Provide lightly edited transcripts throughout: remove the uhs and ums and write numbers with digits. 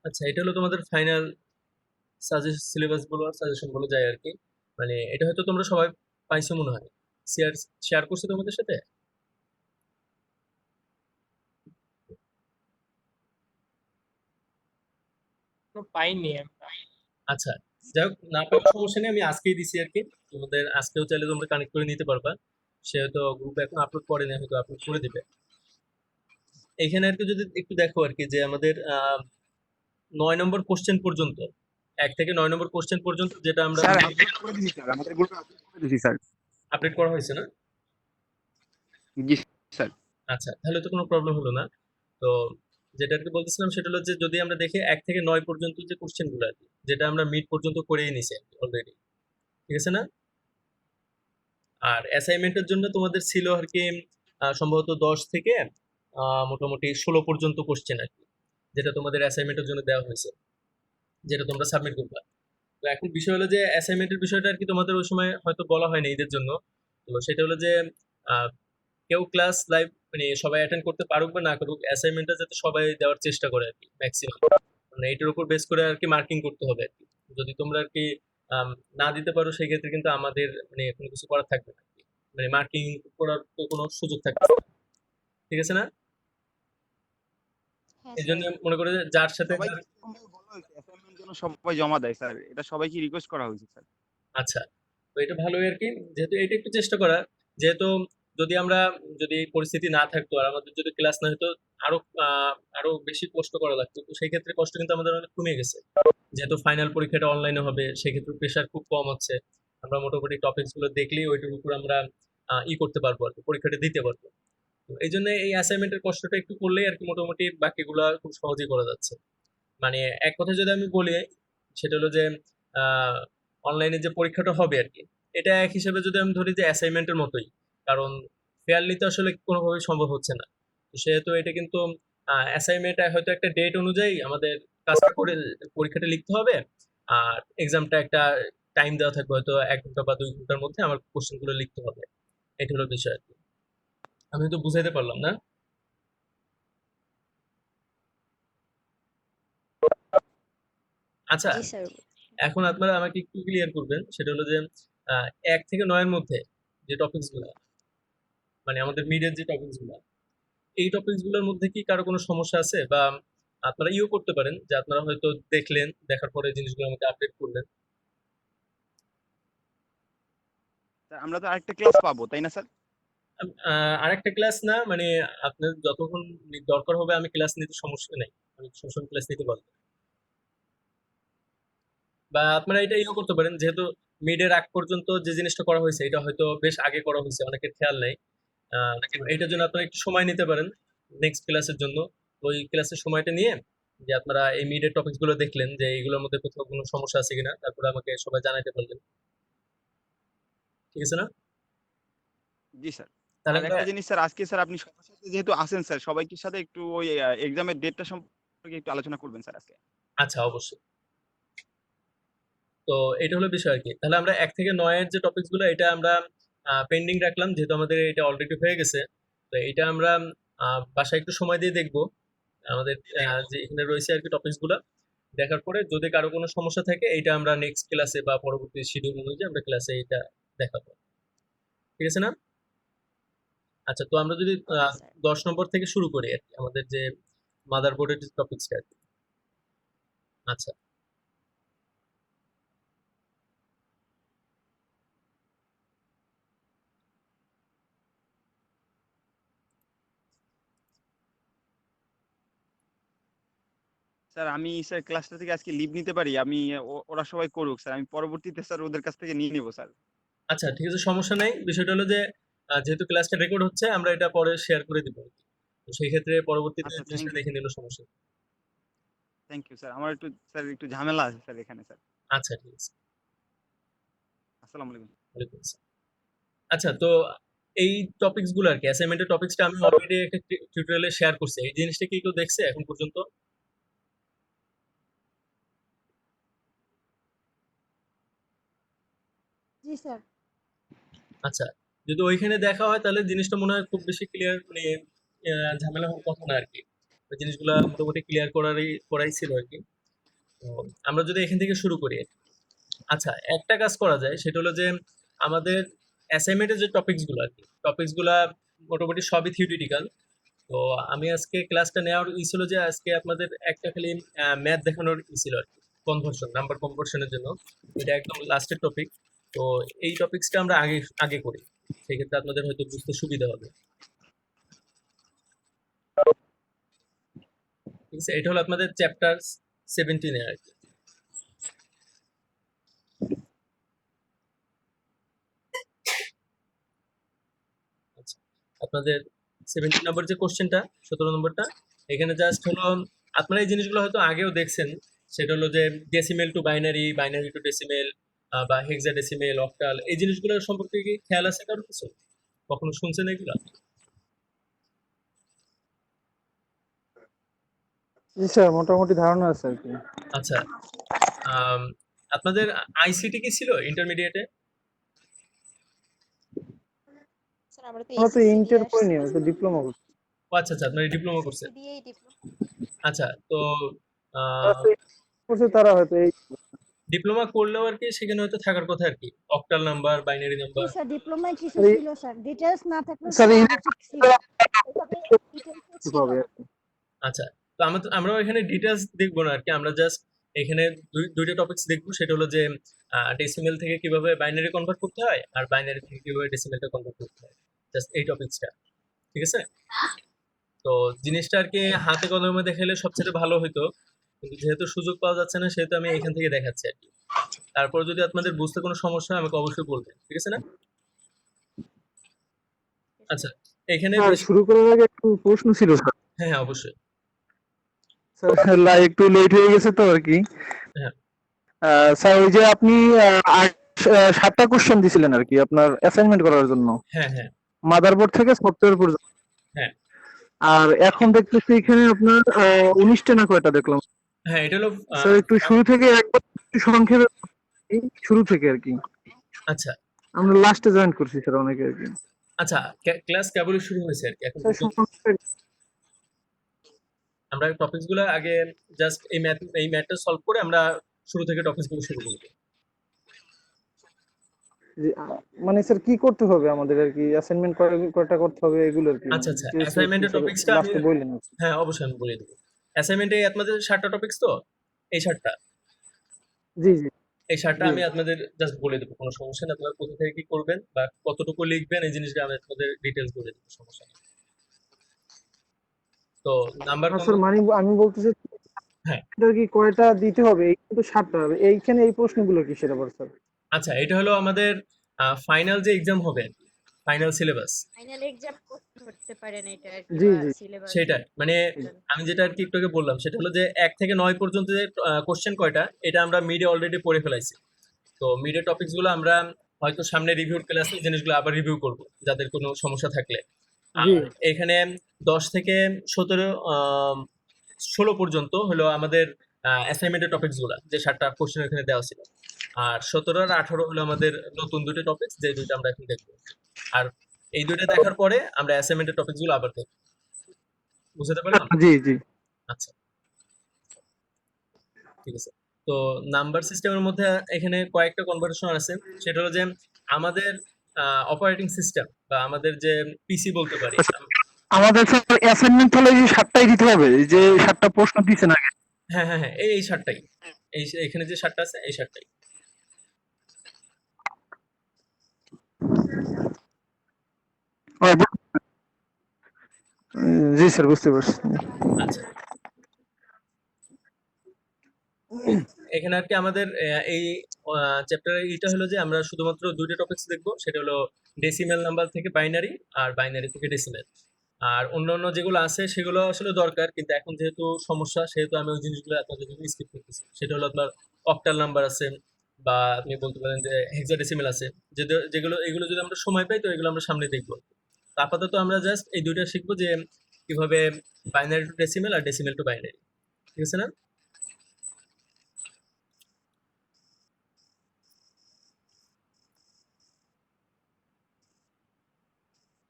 আচ্ছা, এটা হলো তোমাদের ফাইনাল সিলেবাস বলো আর সাজেশন বলে যায় আর কি। মানে এটা হয়তো তোমরা সবাই পাইছো মনে হয়, শেয়ার শেয়ার করছে তোমাদের সাথে। পাইনি আমরা। আচ্ছা, যাই হোক, না পাওয়ার সমস্যা নেই, আমি আজকেই দিছি আর কি। তোমাদের আজকেও চাইলে তোমরা কানেক্ট করে নিতে পারবা। সে হয়তো গ্রুপে এখন আপলোড করে না, হয়তো আপলোড করে দিবে। এখানে আর কি যদি একটু দেখো আর কি, যে আমাদের 9 নম্বর কোশ্চেন পর্যন্ত, 1 থেকে 9 নম্বর কোশ্চেন পর্যন্ত যেটা আমরা স্যার আপলোড করে দিছি, স্যার আমাদের গ্রুপে আপলোড করে দিছি স্যার। আপডেট করা হয়েছে না? জি স্যার। আচ্ছা, তাহলে তো কোনো প্রবলেম হলো না। তো যেটা আর কি বলতেছিলাম সেটা হলো যে যদি আমরা দেখি 1 থেকে 9 পর্যন্ত যে কোশ্চেন গুলো আর কি, যেটা আমরা মিড পর্যন্ত করেই নিছি অলরেডি, ঠিক আছে না? আর অ্যাসাইনমেন্টের জন্য তোমাদের ছিল আর কি সম্ভবত 10 থেকে মোটামুটি 16 পর্যন্ত কোশ্চেন আর কি, যেটা তোমাদের অ্যাসাইনমেন্টের জন্য দেওয়া হয়েছে, যেটা তোমরা সাবমিট করবা। তো এখন বিষয় হলো যে অ্যাসাইনমেন্টের বিষয়টা আর কি তোমাদের ওই সময় হয়তো বলা হয়নি ঈদের জন্য। তো সেটা হলো যে আহ, কেউ ক্লাস লাইভ মানে সবাই অ্যাটেন্ড করতে পারুক বা না করুক, অ্যাসাইনমেন্টটা যাতে সবাই দেওয়ার চেষ্টা করে আর কি ম্যাক্সিমাম। মানে এটার উপর বেস করে আর কি মার্কিং করতে হবে আর কি। যদি তোমরা আর কি আম, না দিতে পারো সেই ক্ষেত্রে কিন্তু আমাদের মানে কোনো কিছু করার থাকবে না আর কি। মানে মার্কিং করার তো কোনো সুযোগ থাকবে না, ঠিক আছে না? হ্যাঁ এই স্যার। জন্য মনে করে যে যার সাথে সবাই বলা হয়েছে অ্যাসাইনমেন্ট যেন সবাই জমা দেয় স্যার, এটা সবাইকে রিকোয়েস্ট করা হয়েছে স্যার। আচ্ছা, তো এটা ভালোই আর কি, যেহেতু এটা একটু চেষ্টা করা, যেহেতু যদি আমরা যদি পরিস্থিতি না থাকতো আর আমাদের যদি ক্লাস না হতো, আরো আরো বেশি কষ্ট করা লাগতো, তো সেই ক্ষেত্রে কষ্ট কিন্তু আমাদের অনেক কমে গেছে। যেহেতু ফাইনাল পরীক্ষাটা অনলাইনে হবে, সেক্ষেত্রে প্রেশার খুব কম হচ্ছে। আমরা মোটামুটি টপিকস গুলো দেখলেই ওইটার উপর আমরা করতে পারবো আর কি, পরীক্ষাটা দিতে পারবো। তো এই জন্য এই অ্যাসাইনমেন্টের কষ্টটা একটু করলেই আর কি মোটামুটি বাকিগুলা খুব সহজেই করা যাচ্ছে। মানে এক কথায় যদি আমি বলি, সেটা হলো যে অনলাইনে যে পরীক্ষাটা হবে আর কি, এটা এক হিসেবে যদি আমি ধরি যে অ্যাসাইনমেন্টের মতোই। কারণ ফেয়ারলি তো আসলে কোনোভাবেই সম্ভব হচ্ছে না। তো সেহেতু এটা কিন্তু অ্যাসাইনমেন্ট হয়তো একটা ডেট অনুযায়ী আমাদের কাজটা করে পরীক্ষাটা লিখতে হবে। আর এক্সামটা একটা টাইম দেওয়া থাকবে, হয়তো 1 ঘন্টা বা 2 ঘন্টার মধ্যে আমার কোশ্চেন গুলো লিখতে হবে। এটা হলো বিষয় আর কি। আমি তো বুঝাইতে পারলাম না? আচ্ছা, জি স্যার। এখন আপনারা আমাকে একটু ক্লিয়ার করবেন, সেটা হলো যে 1 থেকে 9-এর মধ্যে যে টপিকস গুলা, মানে আমাদের মিডের যে টপিকস গুলা, এই টপিকস গুলোর মধ্যে কি কারো কোনো সমস্যা আছে? বা আপনারা করতে পারেন যে আপনারা হয়তো দেখলেন, দেখার পরে জিনিসগুলো আমাকে আপডেট করলেন। স্যার আমরা তো আরেকটা ক্লাস পাবো তাই না স্যার? আরেকটা ক্লাস না, মানে আপনার যতক্ষণ দরকার হবে আমি ক্লাস নিতে সমস্যা নেই, আমি সবসময় ক্লাস নিতে পারবো। বা আপনারা এটা করতে পারেন, যেহেতু মিডের আগ পর্যন্ত যে জিনিসটা করা হয়েছে এটা হয়তো বেশ আগে করা হয়েছে, অনেকের খেয়াল নেই। তো এটার জন্য আপনারা একটু সময় নিতে পারেন নেক্সট ক্লাসের জন্য। ওই ক্লাসের সময়টা নিয়ে যে আপনারা এই মিডের টপিকস গুলো দেখলেন যে এইগুলোর মধ্যে কোথাও কোনো সমস্যা আছে কিনা, তারপরে আমাকে সবাই জানাতে পারলেন, ঠিক আছে না? জি স্যার। তাহলে আর আমরা একটা জিনিস স্যার, আজকে স্যার আপনি সবার সাথে যেহেতু আসেন স্যার, সবাইকে সাথে একটু ওই এক্সামের ডেটটা সম্পর্কে একটু আলোচনা করবেন স্যার আজকে। আচ্ছা, অবশ্যই। তো এটা হলো বিষয় আর কি। তাহলে আমরা 1 থেকে 9-এর যে টপিকস গুলো এটা আমরা পেন্ডিং রাখলাম, যেহেতু আমাদের এটা অলরেডি হয়ে গেছে। তো এটা আমরা বাসায় একটু সময় দিয়ে দেখবো, আমাদের যে এখানে রয়েছে আর কি টপিকস গুলা দেখার পরে যদি কারো কোনো সমস্যা থাকে এটা আমরা নেক্সট ক্লাসে বা পরবর্তী শিডিউল অনুযায়ী আমরা ক্লাসে এটা দেখাবো, ঠিক আছে না? আচ্ছা, তো আমরা যদি ওকে স্যার। 10 নম্বর থেকে শুরু করি আর কি, আমাদের যে মাদারবোর্ডের যে টপিক্সটা আর কি। আচ্ছা, স্যার আমি স্যার ক্লাসটা থেকে আজকে লিভ নিতে পারি? আমি ওরা সবাই করুক স্যার, আমি পরবর্তীতে স্যার ওদের কাছ থেকে নিয়ে নেবো স্যার। আচ্ছা, ঠিক আছে, সমস্যা নাই। বিষয়টা হলো যে যেহেতু ক্লাসটা রেকর্ড হচ্ছে আমরা এটা পরে শেয়ার করে দিব আর কি। তো সেই ক্ষেত্রে পরবর্তীতে আচ্ছা থ্যাংক জিনিসটা ইউ দেখে স্যার। নিলে সমস্যা নেই। থ্যাংক ইউ স্যার, আমার একটু স্যার একটু ঝামেলা আছে স্যার এখানে স্যার। আচ্ছা, ঠিক আছে। আসসালামু আলাইকুম। ওয়ালাইকুম আসসালাম। আচ্ছা, তো এই টপিকস গুলো আর কি, অ্যাসাইনমেন্টের টপিকসটা আমি অলরেডি একটা টিউটোরিয়ালে শেয়ার করছি। এই জিনিসটা কি কেউ দেখছে এখন পর্যন্ত? জি স্যার। আচ্ছা, যদি ওইখানে দেখা হয় তাহলে জিনিসটা মনে হয় খুব বেশি ক্লিয়ার, মানে ঝামেলা হওয়ার কথা না আর কি। ওই জিনিসগুলা মোটামুটি ক্লিয়ার করাই ছিল আর কি। তো আমরা যদি এখান থেকে শুরু করি, আচ্ছা একটা কাজ করা যায়, সেটা হলো যে আমাদের অ্যাসাইনমেন্টের যে টপিকসগুলো আর কি, টপিকসগুলা মোটামুটি সবই থিওরিটিক্যাল। তো আমি আজকে ক্লাসটা নেওয়ার ছিল যে আজকে আপনাদের একটা খালি ম্যাথ দেখানোর ছিল আর কি, কনভার্সন, নাম্বার কনভার্সনের জন্য। এটা একদম লাস্টের টপিক। তো এই টপিকসটা আমরা আগে আগে করি, সেক্ষেত্রে আপনাদের হয়তো বুঝতে সুবিধা হবে। ঠিক আছে, এটা হলো আপনাদের চ্যাপ্টার 17 আর কি। আচ্ছা, আপনাদের 17 নম্বর যে কোশ্চেনটা, 17 নম্বরটা, এখানে জাস্ট হলো আপনারা এই জিনিসগুলো হয়তো আগেও দেখছেন। সেটা হলো যে decimal to binary, binary to decimal, বা হেক্সাডেসিমেল, অক্টাল, এই জিনিসগুলো সম্পর্কে কি খেয়াল আছে কারো কিছু? কখনো শুনছেন এগুলো? জি স্যার, মোটামুটি ধারণা আছে আর কি। আচ্ছা, আম, আপনাদের আইসিটি কি ছিল ইন্টারমিডিয়েটে? স্যার আমরা তো আমরা তো এসএসসি দিয়ে ইন্টার করিনি, আসছি। আমি তো ডিপ্লোমা করছি। আচ্ছা আচ্ছা, আপনারা ডিপ্লোমা করছেন। এসএসসি দিয়েই ডিপ্লোমা। আচ্ছা, তো যারা তো করছে তারা হয়তো এই ডিপ্লোমা করলেও আর কি সেখানে হয়তো থাকার কথা আর কি, octal number, binary G number. Sir, ডিপ্লোমায় কিছু স্যার ছিল স্যার, ডিটেলস না থাকলেও স্যার স্যার এই বেসিক ছিল, এভাবে ডিটেলস ছিল পাবে না। আর কি। আচ্ছা, তো আমরাও এখানে ডিটেলস দেখবো না আর কি, আমরা জাস্ট এখানে দুইটা টপিকস দেখবো। সেটা হলো যে ডেসিমেল থেকে কিভাবে বাইনারি কনভার্ট করতে হয়, আর বাইনারি থেকে কিভাবে ডেসিমেলটা কনভার্ট করতে হয়, জাস্ট এই টপিকসটা। ঠিক আছে, তো জিনিসটা আর কি হাতে কলমে দেখালে সবচেয়ে ভালো হতো, কিন্তু যেহেতু সুযোগ পাওয়া যাচ্ছে না, সেহেতু আমি এখান থেকে দেখাচ্ছি আর কি। তারপর যদি আপনাদের বুঝতে কোনো সমস্যা হয় আমাকে অবশ্যই বলবেন, ঠিক আছে না? আচ্ছা, এখানে স্যার বেশি, শুরু করার আগে একটু প্রশ্ন ছিল স্যার। হ্যাঁ হ্যাঁ অবশ্যই। স্যার একটু লেট হয়ে গেছে তো আর কি। হ্যাঁ স্যার ওই যে আপনি 7টা কোশ্চেন দিছিলেন আর কি আপনার অ্যাসাইনমেন্ট করার জন্য, হ্যাঁ হ্যাঁ মাদারবোর্ড থেকে সফটওয়্যার পর্যন্ত। হ্যাঁ আর এখন দেখতেছি এখানে আপনার 19টা না কয়টা দেখলাম। হ্যাঁ, এটা হলো স্যার একটু শুরু থেকে একবার একটু সংক্ষেপে শুরু থেকে আর কি। আচ্ছা আমরা লাস্টে জয়েন করছি স্যার অনেকে আর কি। আচ্ছা, ক্লাস কেবলই শুরু হয়েছে আর কি, এখন স্যার পর্যন্ত আমরা টপিকস গুলো আগে জাস্ট এই ম্যাথটা সলভ করে আমরা শুরু থেকে টপিকস গুলো শুরু করব। মানে স্যার কি করতে হবে আমাদের আর কি, অ্যাসাইনমেন্ট কয়টা করতে হবে এগুলো আর কি, আচ্ছা মানে আচ্ছা, details একটু অ্যাসাইনমেন্টের স্যার টপিকসটা আমি, লাস্টে বললেন আর কি। হ্যাঁ অবশ্যই আমি বলে দেবো। অ্যাসাইনমেন্টে আপনাদের 7টা টপিকস, তো এই 7টা, জি জি এই 7টা জি আমি আপনাদের জাস্ট বলে দেবো, কোনো সমস্যা নেই। আপনারা কোথা থেকে কি করবেন বা কতটুকু লিখবেন, এই জিনিসটা আমি আপনাদের ডিটেলস বলে দেবো, সমস্যা নেই। তো নাম্বার স্যার মানে আমি বলতেছি হ্যাঁ এটা কি কয়টা দিতে হবে, এইখানে তো 7টা হবে, এইখানে এই প্রশ্নগুলো কিসের আবার স্যার? আচ্ছা, এটা হলো আমাদের ফাইনাল যে এক্সাম হবে, ফাইনাল সিলেবাস, ফাইনাল এক্সাম করতে পারেন এটা আর কি, জি বা জি সিলেবাস। সেটা মানে আমি যেটা আর কি একটু আগে বললাম, সেটা হলো যে 1 থেকে 9 পর্যন্ত যে কোশ্চেন কয়টা, এটা আমরা মিডে অলরেডি পড়ে ফেলাইছি। তো মিডে টপিকস গুলো আমরা হয়তো সামনে রিভিউর ক্লাসে জিনিসগুলো আবার রিভিউ করব, যাদের কোনো সমস্যা থাকলে। জি আর এখানে 10 থেকে 16 পর্যন্ত হলো আমাদের অ্যাসাইনমেন্টের টপিকস গুলা, যে 7টা কোশ্চেন এখানে দেওয়া ছিল। আর 17 আর 18 হলো আমাদের নতুন দুটো টপিকস, যে দুটো আমরা এখন দেখবো। আর এই দুটো দেখার পরে আমরা অ্যাসাইনমেন্টের টপিকস গুলো আবার দেখবো। বুঝতে পারলাম? জি জি আচ্ছা, ঠিক আছে। তো নাম্বার সিস্টেমের মধ্যে এখানে কয়েকটা কনভার্সন আছে। সেটা হলো যে আমাদের অপারেটিং সিস্টেম বা আমাদের যে পিসি বলতে পারি। আমাদের স্যার অ্যাসাইনমেন্ট হলে এই 7টাই দিতে হবে, এই যে 7টা প্রশ্ন দিছেন আগে। হ্যাঁ হ্যাঁ হ্যাঁ, এই 7টাই, এখানে যে 7টা আছে এই 7টাই। ও, জি স্যার বুঝতে পারছি। আচ্ছা, এখানে আর কি আমাদের এই চ্যাপ্টারের এইটা হলো যে আমরা শুধুমাত্র দুইটা টপিকস দেখবো, সেটা হলো ডেসিমেল নাম্বার থেকে বাইনারি, আর বাইনারি থেকে ডেসিমেল। আর অন্যান্য যেগুলো আছে সেগুলো আসলে দরকার, কিন্তু এখন যেহেতু সমস্যা, সেহেতু আমি ওই জিনিসগুলো আপনাদের জন্য স্কিপ করতেছি। সেটা হলো আপনার অক্টাল নাম্বার আছে, বা আপনি বলতে পারেন যে হেক্সাডেসিমেল আছে, যেগুলো এগুলো যদি আমরা সময় পাই তো এগুলো আমরা সামনে দেখবো। তো আপাতত আমরা জাস্ট এই দুইটা শিখবো, যে কিভাবে বাইনারি টু ডেসিমেল আর ডেসিমেল টু বাইনারি। ঠিক আছে না?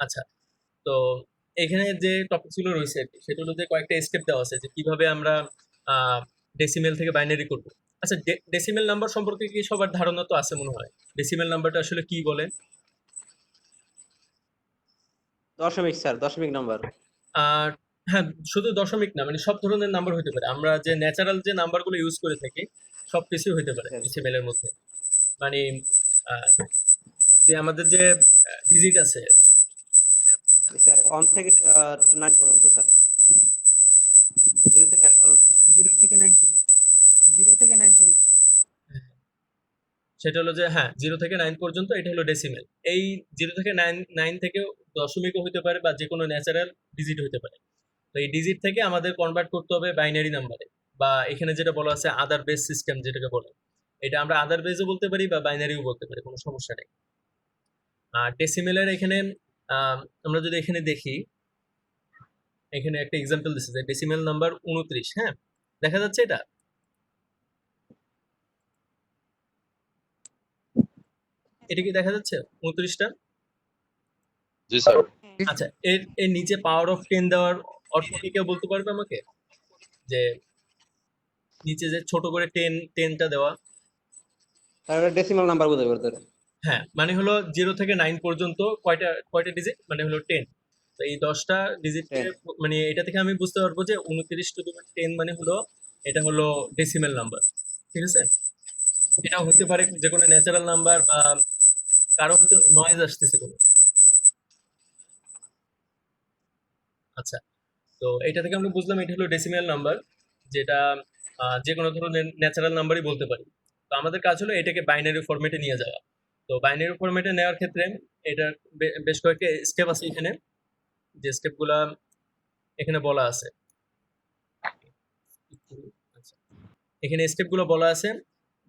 আচ্ছা, তো এখানে যে টপিকস গুলো রয়েছে আর কি, সেটা হলো যে কয়েকটা স্টেপ দেওয়া আছে, যে কিভাবে আমরা ডেসিমেল থেকে বাইনারি করব। আচ্ছা, ডেসিমেল নাম্বার সম্পর্কে কি সবার ধারণা তো আছে মনে হয়? ডেসিমেল নাম্বারটা আসলে কি বলে? দশমিক স্যার, দশমিক নাম্বার। আর হ্যাঁ, শুধু দশমিক না, মানে সব ধরনের নাম্বার হতে পারে। আমরা যে ন্যাচারাল যে নাম্বারগুলো ইউজ করে থাকি সব কিছুই হতে পারে Yes. ডেসিমেলের মধ্যে। মানে আহ, যে আমাদের যে ডিজিট আছে, স্যার 1 থেকে 9 পর্যন্ত স্যার, 0 থেকে 9 পর্যন্ত। 0 থেকে 9 সেটা হলো যে হ্যাঁ 0 থেকে 9 পর্যন্ত এটা হলো ডেসিমেল। এই 0 থেকে 9 থেকেও দশমিকও হতে পারে বা যে কোনো ন্যাচারাল ডিজিট হতে পারে। তো এই ডিজিট থেকে আমাদের কনভার্ট করতে হবে বাইনারি নাম্বারে, বা এখানে যেটা বলা আছে আদার বেস সিস্টেম যেটাকে বলে, এটা আমরা আদার বেসও বলতে পারি বা বাইনারিও বলতে পারি, কোনো সমস্যা নেই। আর ডেসিমেলের এখানে আমরা যদি এখানে দেখি, এখানে একটা এক্সাম্পল দিচ্ছে যে ডেসিমেল নাম্বার 29। হ্যাঁ, দেখা যাচ্ছে এটা? এটা কি দেখা যাচ্ছে 29টা? জি স্যার। আচ্ছা, এর এর নিচে পাওয়ার অফ 10 দেওয়ার অর্থ কি কেউ বলতে পারবে আমাকে? যে নিচে যে ছোট করে 10টা দেওয়া। স্যার এটা ডেসিমাল নাম্বার বোঝাবে ওদের। হ্যাঁ, মানে হলো 0 থেকে 9 পর্যন্ত কয়টা ডিজিট, মানে হলো 10। তো এই 10টা ডিজিট, 10 মানে এটা থেকে আমি বুঝতে পারবো যে 29 টু 10 মানে হলো এটা হলো ডেসিমেল নাম্বার। ঠিক আছে? এটাও হতে পারে যে কোনো ন্যাচারাল নাম্বার, বা কারো হয়তো নয়েজ আসতেছে কোনো। আচ্ছা, তো এটা থেকে আমরা বুঝলাম এটা হলো ডেসিমেল নাম্বার, যেটা যে কোনো ধরনের ন্যাচারাল নাম্বারই বলতে পারি। তো আমাদের কাজ হলো এটাকে বাইনারি ফরম্যাটে নিয়ে যাওয়া। তো বাইনারি ফরম্যাটে নেওয়ার ক্ষেত্রে এটা বেশ কয়েকটা স্টেপ আছে এখানে, যে স্টেপগুলা এখানে বলা আছে। আচ্ছা, এখানে স্টেপগুলো বলা আছে,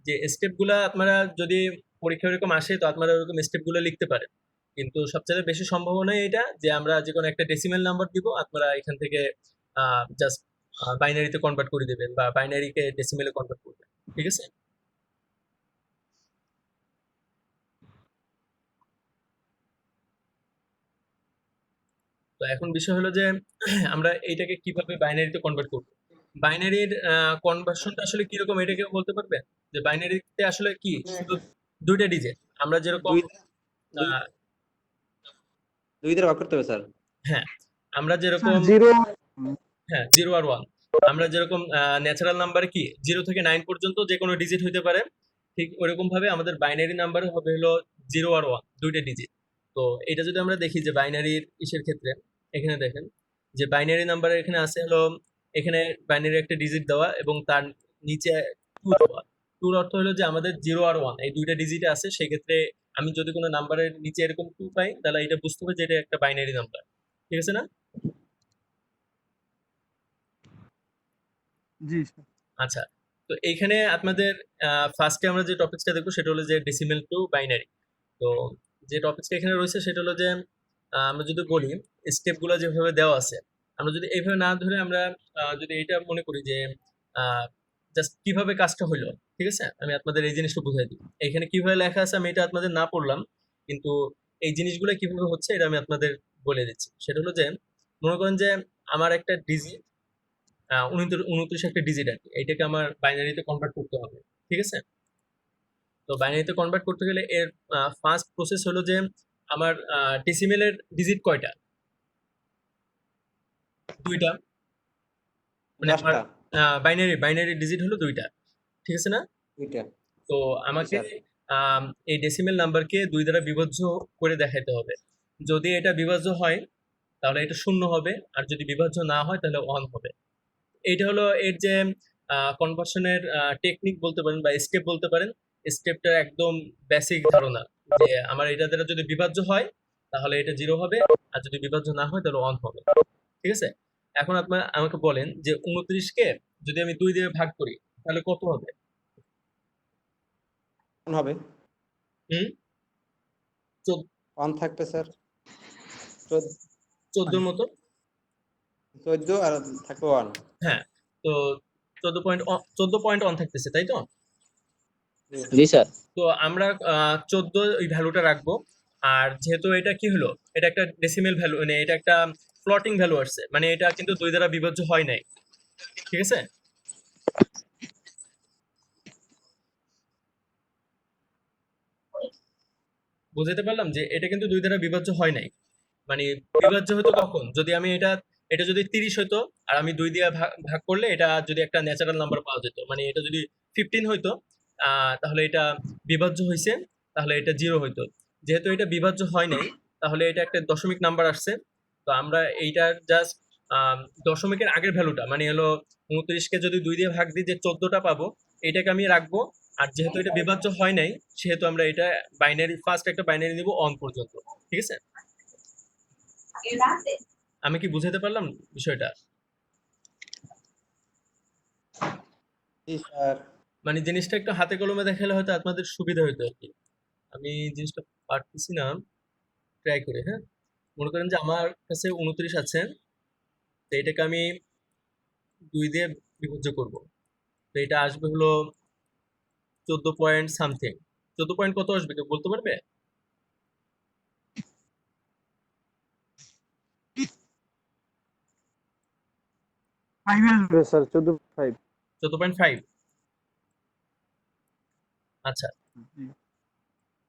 যে স্টেপগুলা আপনারা যদি পরীক্ষা এরকম আসে তো আপনারা ওরকম স্টেপগুলো লিখতে পারেন, কিন্তু সবচেয়ে বেশি সম্ভাবনা এটা যে আমরা যে কোনো একটা ডেসিমেল নাম্বার দিব, আপনারা এখান থেকে জাস্ট বাইনারিতে কনভার্ট করে দেবেন বা বাইনারিকে ডেসিমেলে কনভার্ট করবেন। ঠিক আছে? তো এখন বিষয় হলো যে আমরা এইটাকে কিভাবে বাইনারিতে কনভার্ট করব। বাইনারির কনভার্সনটা আসলে কিরকম, এটা কেউ বলতে পারবে? যে বাইনারিতে আসলে কি শুধু দুইটা ডিজিট, আমরা যেরকম দুই আহ, দুই দ্বারা ভাগ করতে হবে স্যার। হ্যাঁ, আমরা যেরকম 0 হ্যাঁ 0 আর 1, আমরা যেরকম ন্যাচারাল নাম্বারে কি 0 থেকে 9 পর্যন্ত যে কোনো ডিজিট হইতে পারে, ঠিক ওরকম ভাবে আমাদের বাইনারি নাম্বারে হবে হলো 0 আর 1 দুইটা ডিজিট। তো এটা যদি আমরা দেখি যে বাইনারির ইসের ক্ষেত্রে, এখানে দেখেন যে বাইনারি নাম্বারে এখানে আছে হলো, এখানে বাইনারি একটা ডিজিট দেওয়া এবং তার নিচে 2 দেওয়া। 2 অর্থ হলো যে আমাদের 0 আর 1 এই দুইটা ডিজিটে আছে, সেক্ষেত্রে আমি যদি কোনো নাম্বারের নিচে এরকম 2 পাই তাহলে এটা বুঝতে হবে যে এটা একটা বাইনারি নাম্বার। ঠিক আছে না? জি আচ্ছা, তো এইখানে আপনাদের ফার্স্টে আমরা যে টপিকসটা দেখবো সেটা হলো যে ডেসিমেল টু বাইনারি। তো যে টপিকসটা এখানে রয়েছে সেটা হলো যে আমরা যদি বলি স্টেপগুলো যেভাবে দেওয়া আছে, আমরা যদি এইভাবে না ধরে আমরা যদি এটা মনে করি যে জাস্ট কিভাবে কাজটা হলো। ঠিক আছে, আমি আপনাদের এই জিনিসটা বুঝাই দিই। এখানে কিভাবে লেখা আছে আমি এটা আপনাদের না পড়লাম, কিন্তু এই জিনিসগুলো কিভাবে হচ্ছে এটা আমি আপনাদের বলে দিচ্ছি। সেটা হলো যে মনে করেন যে আমার একটা ডিজিট 29 একটা ডিজিট আর কি, এইটাকে আমার বাইনারিতে কনভার্ট করতে হবে। ঠিক আছে? তো বাইনারিতে কনভার্ট করতে গেলে এর ফার্স্ট প্রসেস হলো যে আমার ডেসিমেলের ডিজিট কয়টা? দুইটা। মানে আমার 10টা বাইনারি ডিজিট হলো দুইটা। ঠিক আছে না? দুইটা। তো আমাকে স্যার। এই ডেসিমেল নাম্বারকে 2 দ্বারা বিভাজ্য করে দেখাতে হবে। যদি এটা বিভাজ্য হয় তাহলে এটা 0 হবে, আর যদি বিভাজ্য না হয় তাহলে 1 হবে। এইটা হলো এর যে কনভার্সনের টেকনিক বলতে পারেন বা স্টেপ বলতে পারেন। স্টেপটার একদম বেসিক ধারণা যে আমার এটা দ্বারা যদি বিভাজ্য হয় তাহলে এটা 0 হবে, আর যদি বিভাজ্য না হয় তাহলে 1 হবে। ঠিক আছে? এখন আপনারা আমাকে বলেন যে 29 কে যদি আমি 2 দিয়ে ভাগ করি তাহলে কত হবে? কোন হবে? হুম, 1 থাকবে স্যার। 14 মতো। 14 আর থাকবে 1। হ্যাঁ, তো 14.1 থাকতেছে, তাই তো? জি স্যার। তো আমরা 14 ওই ভ্যালুটা রাখবো। আর যেহেতু এটা কি হলো, এটা একটা ডেসিমেল ভ্যালু, মানে এটা একটা ফ্লোটিং ভ্যালু আসছে, মানে এটা কিন্তু 2 দ্বারা বিভাজ্য হয় নাই। ঠিক আছে? বুঝাতে পারলাম যে এটা কিন্তু 2 দ্বারা বিভাজ্য হয় নাই। মানে বিভাজ্য হতো কখন? যদি আমি এটা যদি 30 হতো আর আমি 2 দিয়ে ভাগ করলে এটা যদি একটা ন্যাচারাল নাম্বার পাওয়া যেত। মানে এটা যদি 15 হইতো তাহলে এটা বিভাজ্য হইছে, তাহলে এটা 0 হইতো। যেহেতু এটা বিভাজ্য হয় নাই, তাহলে এটা একটা দশমিক নাম্বার আসছে। তো আমরা এইটার জাস্ট দশমিকের আগের ভ্যালুটা মানে হলো 29 কে যদি 2 দিয়ে ভাগ দিই যে 14 টা পাবো, এটাকে আমি রাখবো। আর যেহেতু এটা বিভাজ্য হয় নাই, সেহেতু আমরা এটা ফার্স্ট একটা বাইনারি নিব অন পর্যন্ত। ঠিক আছে? আমি কি বুঝাতে পারলাম বিষয়টা? জি স্যার। মানে জিনিসটা একটু হাতে কলমে দেখালে হয়তো আপনাদের সুবিধা হইতো আরকি। আমি জিনিসটা পারতেছি না, ট্রাই করি, হ্যাঁ? মনে করেন যে আমার কাছে 29 আছে, তো এটাকে আমি 2 দিয়ে বিভাজ্য করব। তো এটা আসবে হলো 14 পয়েন্ট সামথিং। 14 পয়েন্ট কত আসবে কেউ বলতে পারবে? ফাইভ আসবে স্যার, 14.5। 14.5। আচ্ছা,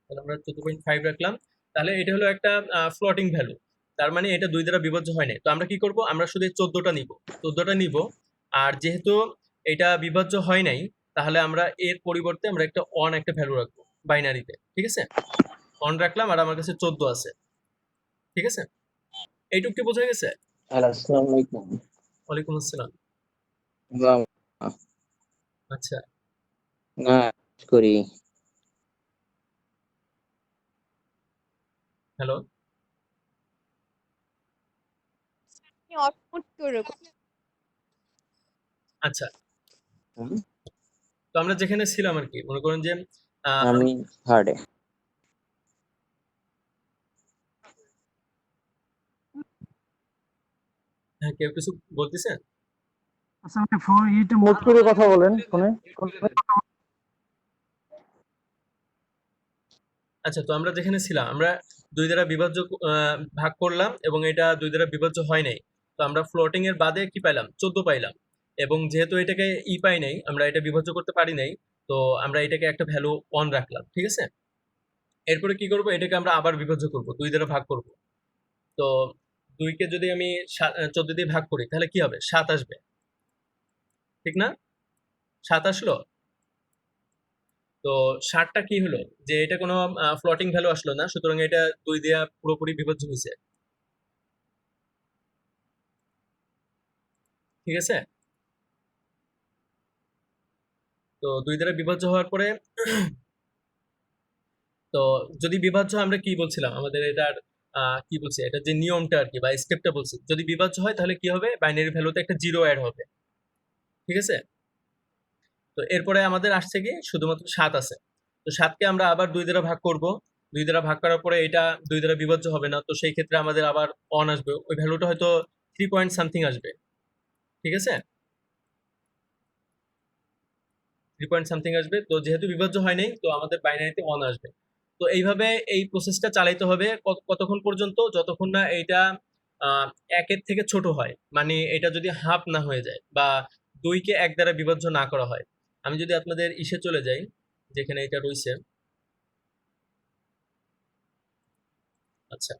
তাহলে আমরা 14.5 রাখলাম। তাহলে এটা হলো একটা ফ্লোটিং ভ্যালু। তার মানে এটা 2 দ্বারা বিভাজ্য হয় নাই। তো আমরা কি করব? আমরা শুধু এই 14টা নিব। 14টা নিব। আর যেহেতু এটা বিভাজ্য হয় নাই, তাহলে আমরা এর পরিবর্তে আমরা একটা ভ্যালু রাখবো বাইনারিতে। ঠিক আছে? অন রাখলাম আর আমার কাছে 14 আছে। ঠিক আছে? এইটুকু কি বোঝা গেছে? আসসালামু আলাইকুম। ওয়ালাইকুম আসসালাম। বাম, আচ্ছা, না করি। হ্যালো। আপনি অটমট করে আচ্ছা, তো আমরা যেখানে ছিলাম আরকি, মনে করেন যে আমি হার্ডে। হ্যাঁ, কেউ কিছু বলতেছেন? আচ্ছা, আপনি ফোন ইটা মুট করে কথা বলেন ফোনে। আচ্ছা, তো আমরা যেখানে ছিলাম আমরা 2 দ্বারা বিভাজ্য ভাগ করলাম এবং এটা 2 দ্বারা বিভাজ্য হয় নাই। তো আমরা ফ্লোটিং এর বাদে কি পাইলাম? 14 পাইলাম। এবং যেহেতু এটাকে পাই নাই, আমরা এটা বিভাজ্য করতে পারি নাই। তো আমরা এটাকে একটা ভ্যালু অন রাখলাম। ঠিক আছে? এরপরে কি করব? এটাকে আমরা আবার বিভাজ্য করব। 2 দ্বারা ভাগ করব। তো 2 কে যদি আমি 14 দিয়ে ভাগ করি তাহলে কি হবে? 7 আসবে। ঠিক না? 7 আসলো? তো 7 টা কি হলো? যে এটা কোনো ফ্লোটিং ভ্যালু আসলো না। সুতরাং এটা 2 দিয়া পুরোপুরি বিভাজ্য হইছে। ঠিক আছে? তো 2 দ্বারা বিভাজ্য হওয়ার পরে তো যদি বিভাজ্য হয় আমরা কি বলছিলাম? আমাদের এটার কি বলছি? এটার যে নিয়মটা আরকি বা স্টেপটা বলছি। যদি বিভাজ্য হয় তাহলে কি হবে? বাইনারি ভ্যালুতে একটা 0 এড হবে। ঠিক আছে? তো এরপরে আমাদের আসছে কি? শুধুমাত্র 7 আছে। তো 7 কে আমরা আবার 2 দ্বারা ভাগ করব। 2 দ্বারা ভাগ করার পরে এটা 2 দ্বারা বিভাজ্য হবে না। তো সেই ক্ষেত্রে আমাদের আবার অন আসবে। ওই ভ্যালুটা হয়তো 3 পয়েন্ট সামথিং আসবে। ঠিক আছে? 3 পয়েন্ট সামথিং আসবে। তো যেহেতু বিভাজ্য হয় নাই, তো আমাদের বাইনারিতে অন আসবে। তো এইভাবে এই প্রসেসটা চালাইতে হবে কতক্ষণ পর্যন্ত? যতক্ষণ না এইটা 1 এর থেকে ছোট হয়। মানে এটা যদি হাফ না হয়ে যায় বা 2 কে 1 দ্বারা বিভাজ্য না করা হয়। আমি যদি আপনাদের ইসে চলে যাই, যেখানে এটা রইছে। আচ্ছা,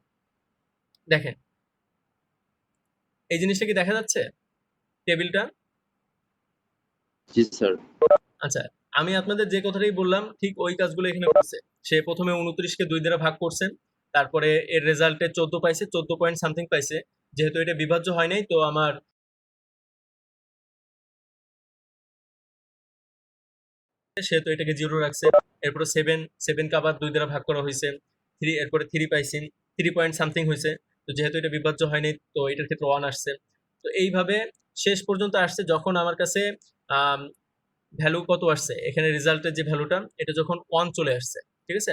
দেখেন। এই জিনিসটা কি দেখা যাচ্ছে? টেবিলটা? জি স্যার। আচ্ছা, আমি আপনাদের যে কথাটাই বললাম ঠিক ওই কাজগুলো এখানে করছে। সে প্রথমে 29 কে 2 দ্বারা ভাগ করছে। তারপরে এর রেজাল্টে 14 পাইছে, 14 পয়েন্ট সামথিং পাইছে। যেহেতু এটা বিভাজ্য হয় নাই, তো আমার সেহেতু এটাকে 0 রাখছে। এরপরে 7 কে আবার 2 দ্বারা ভাগ করা হইছে। 3 এরপরে 3 পাইছি। 3 পয়েন্ট সামথিং হইছে। তো যেহেতু এটা বিভাজ্য হয়নি, তো এটার ক্ষেত্রে 1 আসছে। তো এইভাবে শেষ পর্যন্ত আসছে যখন আমার কাছে আম ভ্যালু কত আসছে? এখানে রেজাল্টের যে ভ্যালুটা, এটা যখন 1 চলে আসছে। ঠিক আছে?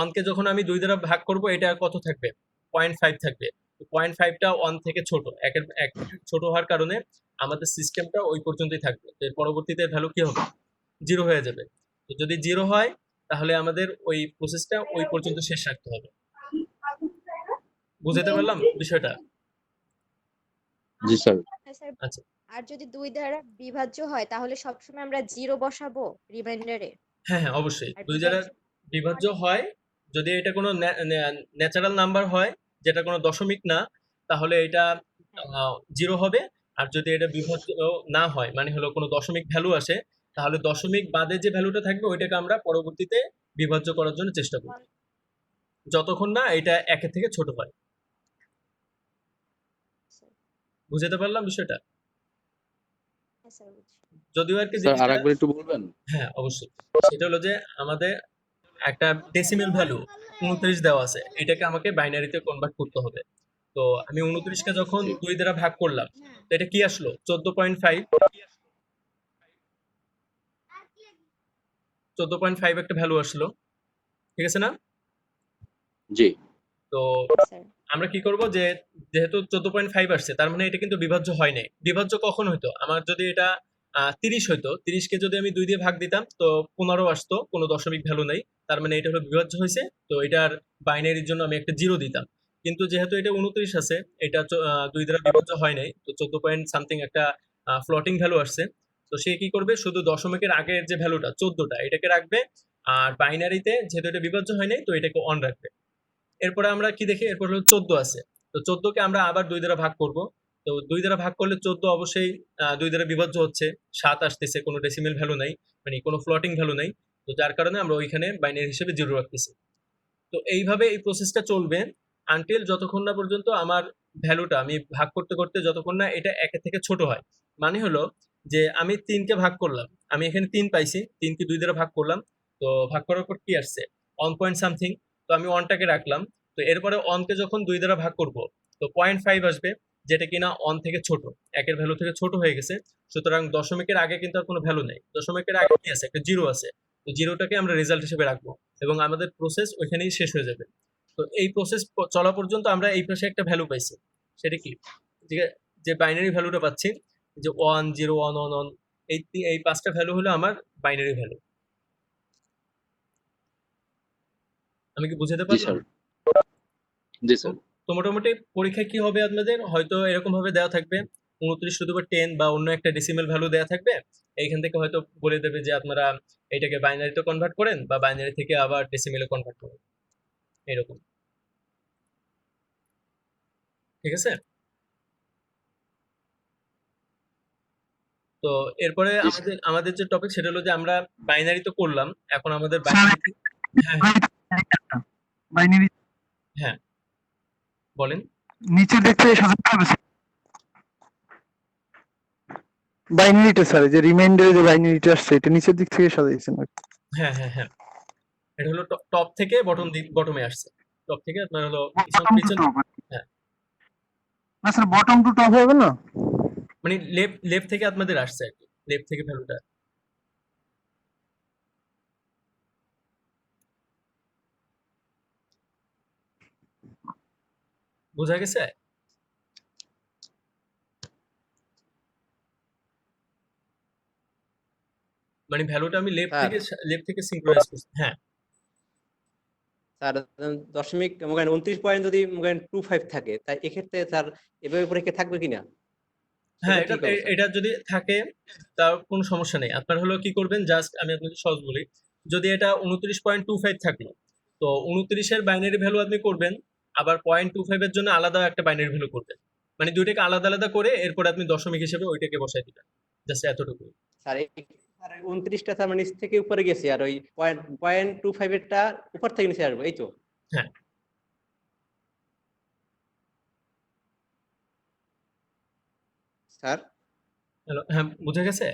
1 কে যখন আমি 2 দ্বারা ভাগ করব, এটা কত থাকবে? 0.5 থাকবে। তো 0.5 টা 1 থেকে ছোট। 1 ছোট হওয়ার কারণে আমাদের সিস্টেমটা ওই পর্যন্তই থাকবে। তো এর পরবর্তীতে ভ্যালু কি হবে? 0 হয়ে যাবে। তো যদি 0 হয়, তাহলে আমাদের ওই প্রসেসটা ওই পর্যন্ত শেষ রাখতে হবে। বুঝাতে পারলাম বিষয়টা? জি স্যার। হ্যাঁ স্যার। আচ্ছা। আর যদি 2 দ্বারা বিভাজ্য হয় তাহলে সবসময় আমরা 0 বসাবো রিমাইন্ডারে। হ্যাঁ, হ্যাঁ, অবশ্যই। আর 2 দ্বারা বিভাজ্য বিভাজ্য হয় যদি এটা কোনো ন্যাচারাল নাম্বার হয়, যেটা কোনো দশমিক না, তাহলে এটা 0 হবে। আর যদি এটা বিভাজ্য না হয়, মানে হলো কোনো দশমিক ভ্যালু আসে, তাহলে দশমিক বাদে যে ভ্যালুটা থাকবে ওইটাকে আমরা পরবর্তীতে বিভাজ্য করার জন্য চেষ্টা করব, যতক্ষণ না এটা 1 থেকে ছোট হয়। বুঝতে পারলাম বিষয়টা? হ্যাঁ স্যার বুঝছি। যদিও আর কি স্যার জিনিসটা, আরেকবার একটু বলবেন? হ্যাঁ অবশ্যই, সেটা হলো যে আমাদের একটা ডেসিমেল ভ্যালু 29 দেওয়া আছে, এটাকে আমাকে বাইনারিতে কনভার্ট করতে হবে। তো আমি 29কে যখন 2 দ্বারা ভাগ করলাম, তো এটা কি আসলো? 14.5। 14.5 একটা ভ্যালু আসলো, ঠিক আছে না? জি। তো স্যার আমরা কি করব, যে যেহেতু 14.5 আসছে, তার মানে এটা কিন্তু বিভাজ্য হয় নাই। বিভাজ্য কখন হইতো? আমার যদি এটা 30 হইতো, 30কে যদি আমি 2 দিয়ে ভাগ দিতাম, তো 15 আসতো, কোনো দশমিক ভ্যালু নাই, তার মানে এটা হলো বিভাজ্য হয়েছে। তো এটার বাইনারির জন্য আমি একটা 0 দিতাম। কিন্তু যেহেতু এটা 29 আছে, এটা 2 দ্বারা বিভাজ্য হয় নাই, তো 14 পয়েন্ট সামথিং একটা ফ্লোটিং ভ্যালু আসছে। তো সে কি করবে, শুধু দশমিকের আগের যে ভ্যালুটা 14টা এটাকে রাখবে, আর বাইনারিতে যেহেতু এটা বিভাজ্য হয় নাই, তো এটাকে অন রাখবে। এরপরে আমরা কি দেখি, এরপর হলো 14 আছে। তো 14কে আমরা আবার 2 দ্বারা ভাগ করব। তো 2 দ্বারা ভাগ করলে 14 অবশ্যই 2 দ্বারা বিভাজ্য হচ্ছে, 7 আসতেছে, কোনো ডেসিমেল ভ্যালু নাই, মানে কোনো ফ্লোটিং ভ্যালু নাই। তো যার কারণে আমরা ওইখানে বাইনারি হিসেবে 0 রাখতেছি। তো এইভাবে এই প্রসেসটা চলবে আনটিল যতক্ষণ না পর্যন্ত আমার ভ্যালুটা আমি ভাগ করতে করতে যতক্ষণ না এটা 1 থেকে ছোট হয়। মানে হলো যে আমি 3কে ভাগ করলাম, আমি এখানে 3 পাইছি, 3কে 2 দ্বারা ভাগ করলাম। তো ভাগ করার পর কি আসছে? 1 পয়েন্ট সামথিং। তো আমি 1টাকে রাখলাম। তো এরপরে 1কে যখন 2 দ্বারা ভাগ করব, তো 0.5 আসবে, যেটা কিনা 1 থেকে ছোট, 1 ভ্যালু থেকে ছোট হয়ে গেছে। সুতরাং দশমিকের আগে কিন্তু আর কোনো ভ্যালু নেই, দশমিকের আগে কি আছে? একটা 0 আছে। তো 0টাকে আমরা রেজাল্ট হিসেবে রাখবো এবং আমাদের প্রসেস ওইখানেই শেষ হয়ে যাবে। তো এই প্রসেস চলা পর্যন্ত আমরা এই পাশে একটা ভ্যালু পাইছি, সেটা কি? যে বাইনারি ভ্যালুটা পাচ্ছি, যে 1 0 1 1 1, এই 5টা ভ্যালু হলো আমার বাইনারি ভ্যালু। আমি কি বুঝাতে জি পারলাম? স্যার। জি স্যার। তো মোটামুটি পরীক্ষায় কি হবে আপনাদের, হয়তো এরকম ভাবে দেওয়া থাকবে 29 শুধু 10 বা অন্য একটা ডেসিমেল ভ্যালু দেওয়া থাকবে। এইখান থেকে হয়তো বলে দেবে যে আপনারা এটাকে বাইনারিতে কনভার্ট করেন বা বাইনারি থেকে আবার ডেসিমেলে কনভার্ট করেন, এরকম। ঠিক আছে? তো এরপরে জি স্যার। আমাদের আমাদের যে টপিক সেটা হলো যে আমরা বাইনারি তো করলাম, এখন আমাদের স্যার বাইনারি, হ্যাঁ হ্যাঁ বাইনারি হ্যাঁ বলেন। নিচের দিক থেকে সাজাতে হবে বাইনারিটা স্যার, যে রিমাইন্ডারে যে বাইনারিটা আসছে এটা নিচের দিক থেকে সাজাইছেন আর কি। হ্যাঁ হ্যাঁ হ্যাঁ, এটা হলো টপ থেকে বটমে আসছে, টপ থেকে আপনার হলো বটম টু পিছন, টপ। হ্যাঁ না স্যার বটম টু টপ হবে না? মানে লেফট থেকে আপনাদের আসছে আর কি, লেফট থেকে ভ্যালুটা। বোঝা গেছে? মানে ভ্যালুটা আমি স্যার লেফট থেকে সিঙ্ক্রোনাইজ করছি। হ্যাঁ স্যার দশমিক 29 পয়েন্ট যদি 25 থাকে, তাই এক্ষেত্রে স্যার এভাবে পরীক্ষা থাকবে কিনা? হ্যাঁ, সেটা কি করবো স্যার? এটা যদি থাকে তার কোনো সমস্যা নেই। আপনার হলো কি করবেন, জাস্ট আমি আপনাকে সহজ বলি, যদি এটা 29.25 থাকলো, তো 29 এর বাইনারি ভ্যালু আপনি করবেন, আবার 0.25 এর জন্য আলাদা একটা বাইনারি ভ্যালু করবেন। মানে দুইটাকে আলাদা আলাদা করে এরপর আপনি দশমিক হিসেবে ওইটাকে বসাই দিবেন, জাস্ট এতটুকু। স্যার 29টা স্যার মানে নিচ থেকে উপরে গেছে, আর ওই 0.25 এরটা উপর থেকে নিচে আসবে, এই তো? হ্যাঁ স্যার হ্যালো, হ্যাঁ বুঝা গেছে?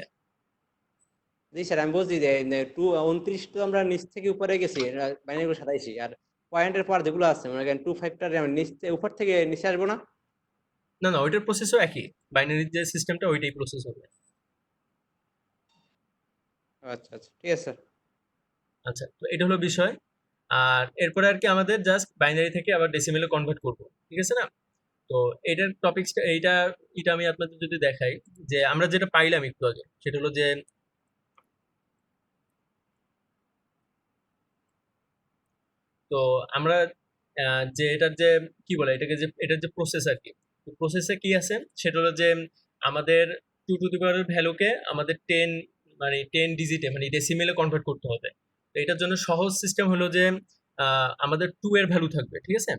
জি স্যার, আমি বলছি যে 29 তো আমরা নিচ থেকে উপরে গেছি, বাইনারি গুলো সাজাইছি, আর পয়েন্টের পর যেগুলো আছে মানে 25টা নিচ উপর থেকে নিচে আসবো না? না না, ওইটার প্রসেসও একই, বাইনারির যে সিস্টেমটা ওইটাই প্রসেস হবে। আচ্ছা আচ্ছা, ঠিক আছে স্যার। আচ্ছা, তো এটা হলো বিষয়। আর এরপরে আর কি আমাদের জাস্ট বাইনারি থেকে আবার ডেসিমেলে কনভার্ট করব, ঠিক আছে না? তো এটার টপিকসটা এটা আমি আপনাদের যদি দেখাই, যে আমরা যেটা পাইলাম একটু আগে, সেটা হলো যে তো আমরা যে এটার যে কি বলে এটাকে, যে এটার যে প্রসেস আর কি, প্রসেসে কি আছে সেটা হলো যে আমাদের 2 টু দি পাওয়ার ভ্যালুকে আমাদের 10, মানে 10 ডিজিটে মানে ডেসিমেলে কনভার্ট করতে হবে। তো এটার জন্য সহজ সিস্টেম হলো যে আমাদের 2 এর ভ্যালু থাকবে, ঠিক আছে?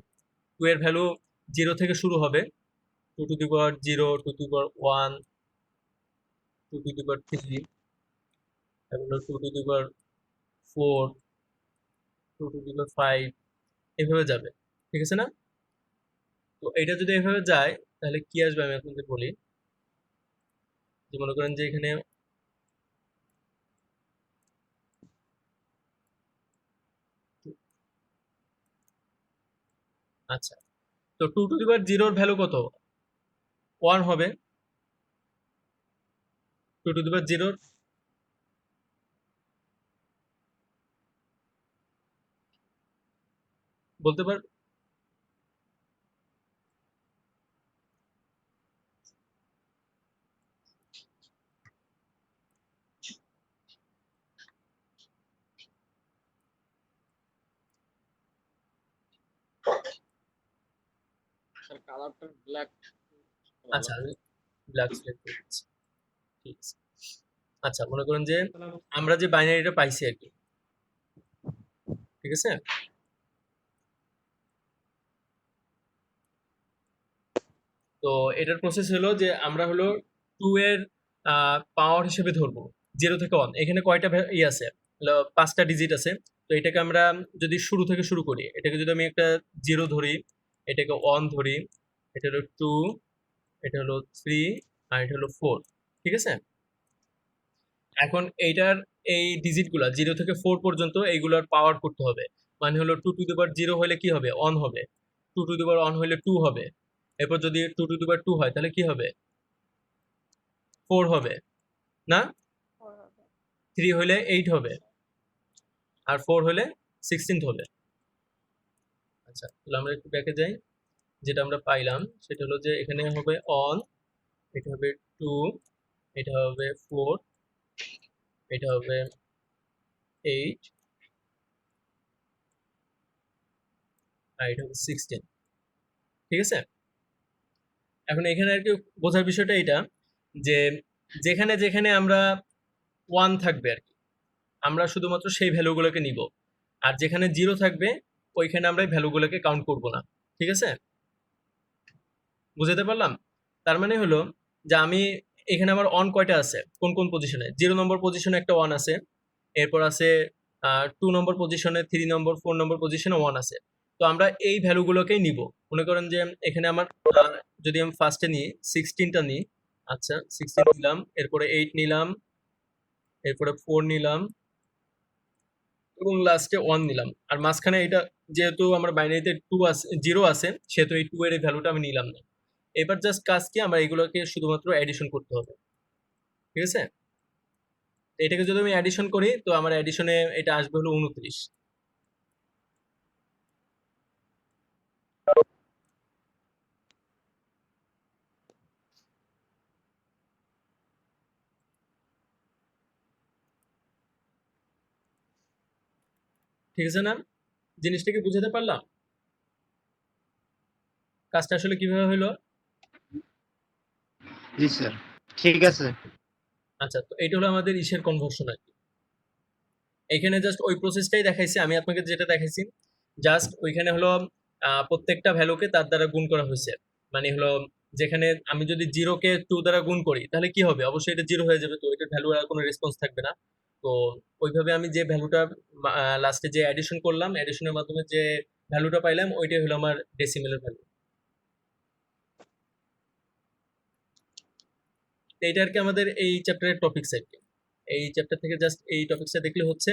2 এর ভ্যালু 0 থেকে শুরু হবে, 2 to the power 0, 2 to the power 1, 2 to the power 3, তারপর 2 to the power 4, 2 to the পাওয়ার 5, এভাবে যাবে, ঠিক আছে না? তো এটা যদি এভাবে যায় তাহলে কি আসবে আমি আপনাদের বলি। যে মনে করেন যে এখানে আচ্ছা, তো 2 টু দি পাওয়ার 0 এর ভ্যালু কত? 1 হবে। 2 টু দি পাওয়ার 0 বলতে পার কালারটা ব্ল্যাক আচ্ছা, আমি ব্ল্যাক সিলেক্ট করে দিচ্ছি, ঠিক আছে। আচ্ছা, মনে করেন যে আমরা যে বাইনারিটা পাইছি আর কি, ঠিক আছে? তো এটার প্রসেস হলো যে আমরা হলো 2 এর পাওয়ার হিসেবে ধরবো 0 থেকে 1। এখানে কয়টা আছে? 5টা ডিজিট আছে। তো এটাকে আমরা যদি শুরু থেকে শুরু করি, এটাকে যদি আমি একটা 0 ধরি, এটাকে 1 ধরি, এটা হলো 2, এটা হলো 3, আর এটা হলো 4, ঠিক আছে? এখন এইটার এই ডিজিটগুলা 0 থেকে 4 পর্যন্ত এইগুলার পাওয়ার করতে হবে। মানে হলো 2 টু দি পাওয়ার 0 হলে কি হবে? 1 হবে। 2 টু দি পাওয়ার 1 হলে 2 হবে। এরপর যদি 2 টু দি পাওয়ার 2 হয় তাহলে কি হবে? 4 হবে না? 4 হবে। 3 হলে 8 হবে, আর 4 হলে 16 হবে। আচ্ছা, তাহলে আমরা একটু ব্যাকে যাই। যেটা আমরা পাইলাম সেটা হলো যে এখানে হবে 1, এটা হবে 2, এটা হবে 4, এটা হবে 8, আর এটা হবে 16, ঠিক আছে? এখন এখানে আর কি বোঝার বিষয়টা এটা যে যেখানে যেখানে আমরা 1 থাকবে আর কি, আমরা শুধুমাত্র সেই ভ্যালুগুলোকে নিব, আর যেখানে 0 থাকবে ওইখানে আমরা এই ভ্যালুগুলোকে কাউন্ট করব না, ঠিক আছে? বুঝাতে পারলাম? তার মানে হলো যে আমি এখানে আমার অন কয়টা আছে, কোন কোন পজিশনে? 0 নম্বর পজিশনে একটা 1 আছে, এরপর আছে 2 নম্বর পজিশনে, 3 নম্বর, 4 নম্বর পজিশনে 1 আছে। তো আমরা এই ভ্যালুগুলোকেই নিব। মনে করেন যে এখানে আমার যদি আমি ফার্স্টে নিই 16টা নিই, আচ্ছা 16 নিলাম, এরপরে 8 নিলাম, এরপরে 4 নিলাম, এবং লাস্টে 1 নিলাম। আর মাঝখানে এটা যেহেতু আমার বাইনারিতে 2 আছে, 0 আছে, সেহেতু এই 2 এর এই ভ্যালুটা আমি নিলাম না। এবার জাস্ট কাজ কি, আমরা এগুলোকে শুধুমাত্র অ্যাডিশন করতে হবে, ঠিক আছে? এটাকে যদি আমি অ্যাডিশন করি তো আমার অ্যাডিশনে এটা আসবে হলো 29। ঠিক আছে না? জিনিসটা কি বুঝাতে পারলাম? কাজটা আসলে কিভাবে হলো? জি স্যার, ঠিক আছে। আচ্ছা, তো এটা হলো আমাদের ইসের কনভার্সন আর কি। এখানে জাস্ট ওই প্রসেসটাই দেখাইছি, আমি আপনাকে যেটা দেখাইছি জাস্ট ওইখানে হলো প্রত্যেকটা ভ্যালুকে তার দ্বারা গুণ করা হয়েছে। মানে হলো যেখানে আমি যদি 0 কে 2 দ্বারা গুণ করি তাহলে কি হবে? অবশ্যই এটা 0 হয়ে যাবে, তো এটার ভ্যালু আর কোনো রেসপন্স থাকবে না। তো ওইভাবে আমি যে ভ্যালুটা লাস্টে যে অ্যাডিশন করলাম, অ্যাডিশনের মাধ্যমে যে ভ্যালুটা পাইলাম ওইটাই হলো আমার ডেসিমেলের ভ্যালু। এইটা আর কি আমাদের এই চ্যাপ্টারের টপিকস আর কি। এই চ্যাপ্টার থেকে জাস্ট এই টপিকসটা দেখলে হচ্ছে।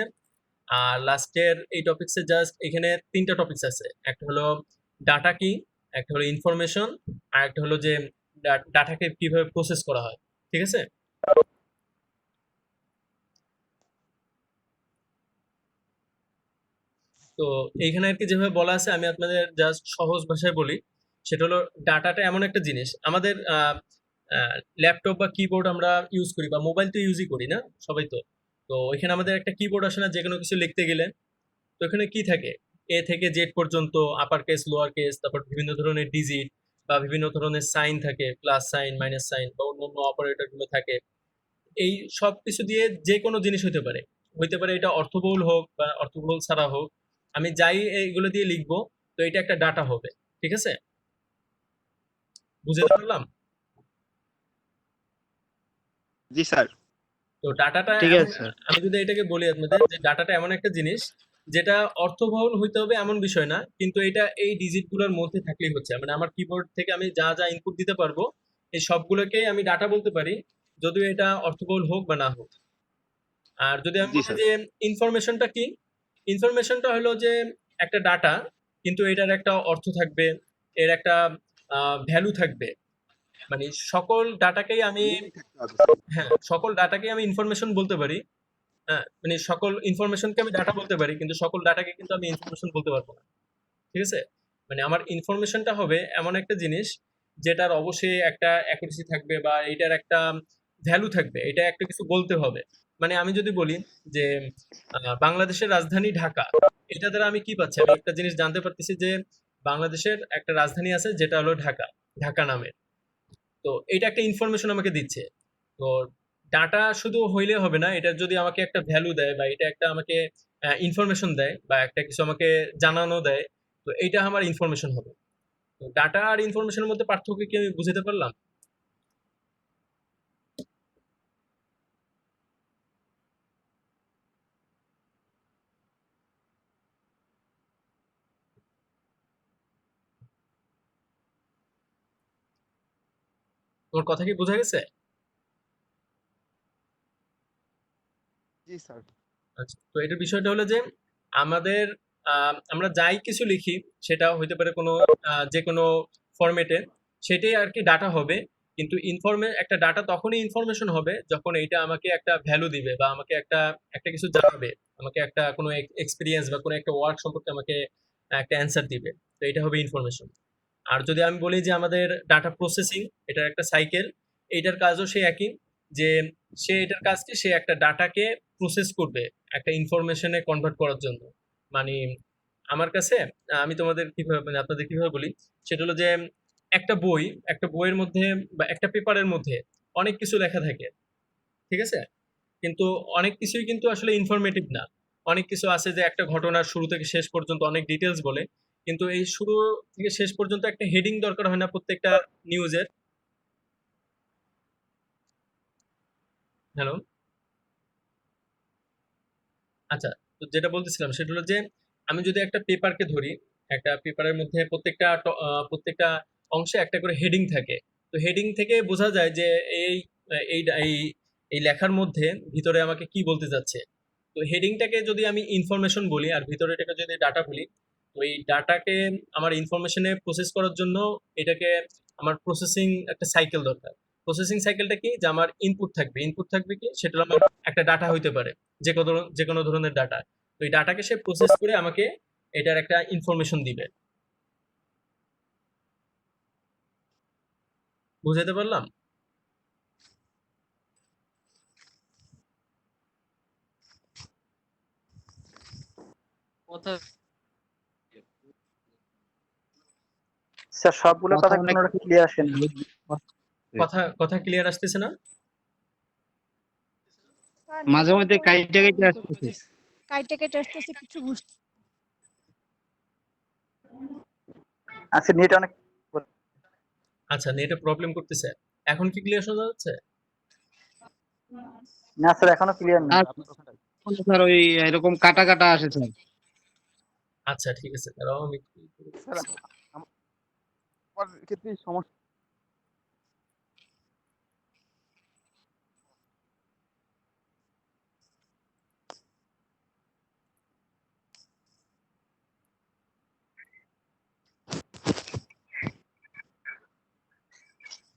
আর লাস্টের এই টপিকসে জাস্ট এখানে 3টা টপিকস আছে। একটা হলো ডাটা কি, একটা হলো ইনফরমেশন, আর একটা হলো যে ডাটাকে কিভাবে প্রসেস করা হয়, ঠিক আছে? তো এইখানে আর কি যেভাবে বলা আছে আমি আপনাদের জাস্ট সহজ ভাষায় বলি। সেটা হলো ডাটাটা এমন একটা জিনিস আমাদের ল্যাপটপ বা কিবোর্ড আমরা ইউজ করি, বা মোবাইল তো ইউজই করি না সবাই। তো তো এখানে আমাদের একটা কিবোর্ড আসে না যে কোনো কিছু লিখতে গেলে? তো এখানে কি থাকে? এ থেকে জেড পর্যন্ত আপার কেস, লোয়ার কেস, তারপর বিভিন্ন ধরনের ডিজিট বা বিভিন্ন ধরনের সাইন থাকে, প্লাস সাইন, মাইনাস সাইন বা অন্যান্য অপারেটর গুলো থাকে। এই সব কিছু দিয়ে যে কোনো জিনিস হতে পারে, এটা অর্থবহুল হোক বা অর্থবহুল ছাড়া হোক। আমি যাই এইগুলো দিয়ে লিখবো, তো এটা একটা ডাটা হবে। ঠিক আছে, বুঝতে পারলাম? জি স্যার। তো ডাটাটা ঠিক আছে স্যার। আমি যদি এটাকে বলি আপনাদের যে ডাটাটা এমন একটা জিনিস যেটা অর্থবহুল হইতে হবে এমন বিষয় না, কিন্তু এটা এই ডিজিট গুলোর মধ্যে থাকলেই হচ্ছে। মানে আমার কিবোর্ড থেকে আমি যা যা ইনপুট দিতে পারবো এই সবগুলোকেই আমি ডাটা বলতে পারি, যদিও এটা অর্থবহুল হোক বা না হোক। আর যদি আমি জি বলি স্যার। যে ইনফরমেশনটা কি, ইনফরমেশনটা হলো যে একটা ডাটা, কিন্তু এটার একটা অর্থ থাকবে, এর একটা ভ্যালু থাকবে। মানে সকল ডাটাকেই আমি, হ্যাঁ সকল ডাটাকেই আমি ইনফরমেশন বলতে পারি। হ্যাঁ, মানে সকল ইনফরমেশনকে আমি ডাটা বলতে পারি, কিন্তু সকল ডাটাকে কিন্তু আমি ইনফরমেশন বলতে পারবো না। ঠিক আছে, মানে আমার ইনফরমেশনটা হবে এমন একটা জিনিস যেটার অবশ্যই একটা অ্যাকুরেসি থাকবে বা এটার একটা ভ্যালু থাকবে, এটা একটা কিছু বলতে হবে। মানে আমি যদি বলি যে বাংলাদেশের রাজধানী ঢাকা, এটা দ্বারা আমি কি পাচ্ছি? আমি একটা জিনিস জানতে পারতেছি যে বাংলাদেশের একটা রাজধানী আছে যেটা হলো ঢাকা, ঢাকা নামে। তো এটা একটা ইনফরমেশন আমাকে দিচ্ছে। তো ডাটা শুধু হইলে হবে না, এটা যদি আমাকে একটা ভ্যালু দেয় বা এটা একটা আমাকে ইনফরমেশন দেয় বা একটা কিছু আমাকে জানানো দেয়, তো এইটা আমার ইনফরমেশন হবে। তো ডাটা আর ইনফরমেশনের মধ্যে পার্থক্য কি আমি বুঝতে পারলাম? তোমার কথা কি বোঝা গেছে? জি স্যার। আচ্ছা, তো এটার বিষয়টা হলো যে আমাদের আমরা যাই কিছু লিখি সেটা হইতে পারে কোনো যে কোনো ফরম্যাটে, সেটাই আর কি ডাটা হবে। কিন্তু একটা ডাটা তখনই ইনফরমেশন হবে যখন এটা আমাকে একটা ভ্যালু দিবে বা আমাকে একটা একটা কিছু জানাবে, আমাকে একটা কোনো এক্সপিরিয়েন্স বা কোনো একটা ওয়ার্ক সম্পর্কে আমাকে একটা অ্যান্সার দিবে। তো এটা হবে ইনফরমেশন। আর যদি আমি বলি যে আমাদের ডাটা প্রসেসিং, এটার একটা সাইকেল, এইটার কাজও সেই একই, যে সে এটার কাজ কি, সে একটা ডাটাকে প্রসেস করবে একটা ইনফরমেশনে কনভার্ট করার জন্য। মানে আমার কাছে আমি তোমাদের কিভাবে মানে আপনাদের কিভাবে বলি, সেটা হলো যে একটা বইয়ের মধ্যে বা একটা পেপারের মধ্যে অনেক কিছু লেখা থাকে। ঠিক আছে, কিন্তু অনেক কিছুই কিন্তু আসলে ইনফরমেটিভ না। অনেক কিছু আছে যে একটা ঘটনার শুরু থেকে শেষ পর্যন্ত অনেক ডিটেলস বলে, কিন্তু এই শুরু থেকে শেষ পর্যন্ত একটা হেডিং দরকার হয় না প্রত্যেকটা নিউজের। হ্যালো, আচ্ছা, তো যেটা বলতেছিলাম সেটা হলো যে আমি যদি একটা পেপারকে ধরি, একটা পেপারের মধ্যে প্রত্যেকটা অংশে একটা করে হেডিং থাকে। তো হেডিং থেকে বোঝা যায় যে এই এই এই এই লেখার মধ্যে ভিতরে আমাকে কি বলতে যাচ্ছে। তো হেডিংটাকে যদি আমি ইনফরমেশন বলি আর ভিতরেটাকে যদি ডাটা বলি, তো এই ডাটাকে আমার ইনফরমেশনে প্রসেস করার জন্য এটাকে আমার প্রসেসিং একটা সাইকেল দরকার। প্রসেসিং সাইকেলটা কি, যে আমার ইনপুট থাকবে কি, সেটা আমার একটা ডাটা হইতে পারে, যে কোনো ধরনের ডাটা। তো এই ডাটাকে সে প্রসেস করে আমাকে এটার একটা ইনফরমেশন দিবে। বুঝাইতে পারলাম? কথা স্যার সবগুলো কথা কথা অনেক কোনো রকম ক্লিয়ার আসেন। কথা কথা ক্লিয়ার আসতেছে না? স্যার মাঝে মধ্যে নেটওয়ার্কের কাইটে কাইটে প্রবলেম আসতেছে। করতেছে, কাইটে কেটে আসতেছে, কিছু বুঝতে। আচ্ছা নেট অনেক, আচ্ছা, নেটে প্রবলেম করতেছে। এখন কি ক্লিয়ার শোনা যাচ্ছে? না স্যার এখনো ক্লিয়ার না। আর স্যার ওই এরকম কাটা কাটা আসে স্যার। আচ্ছা ঠিক আছে, দাঁড়াও আমি স্যার আমার ক্ষেত্রে সমস্যা।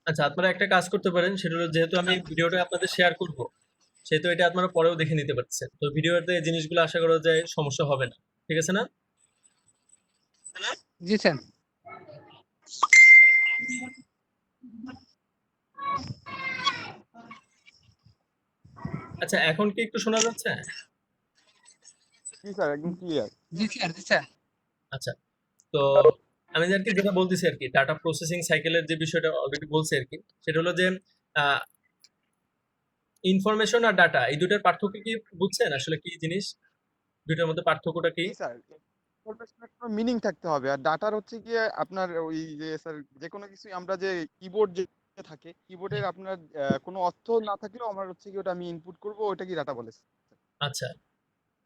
আচ্ছা, আপনারা একটা কাজ করতে পারেন, সেটা হলো যেহেতু আমি ভিডিওটা আপনাদের শেয়ার করব, সেহেতু এটা আপনারা পরেও দেখে নিতে পারছেন। তো ভিডিওতে এই জিনিসগুলো আশা করা যায় সমস্যা হবে না। ঠিক আছে না? জি স্যার। আচ্ছা, এখন কি একটু শোনা যাচ্ছে? জি স্যার একদম ক্লিয়ার। জি স্যার জি স্যার। আচ্ছা, তো আমি যে আর কি যেটা বলতেছি আর কি, ডাটা প্রসেসিং সাইকেলের যে বিষয়টা অলরেডি বলছি আর কি, সেটা হলো যে ইনফরমেশন আর ডাটা এই দুটার পার্থক্য কি বুঝছেন? আসলে কি জিনিস, দুটার মধ্যে পার্থক্যটা কি? জি স্যার ইনফরমেশনের কোনো মিনিং থাকতে হবে। আর ডাটার হচ্ছে গিয়ে আপনার ওই যে স্যার যেকোনো কিছুই আমরা যে কিবোর্ড যে থাকে, কিবোর্ডের আপনার কোনো অর্থ না থাকলেও আমার হচ্ছে গিয়ে ওটা আমি ইনপুট করব, ওটা কি ডাটা বলে? আচ্ছা,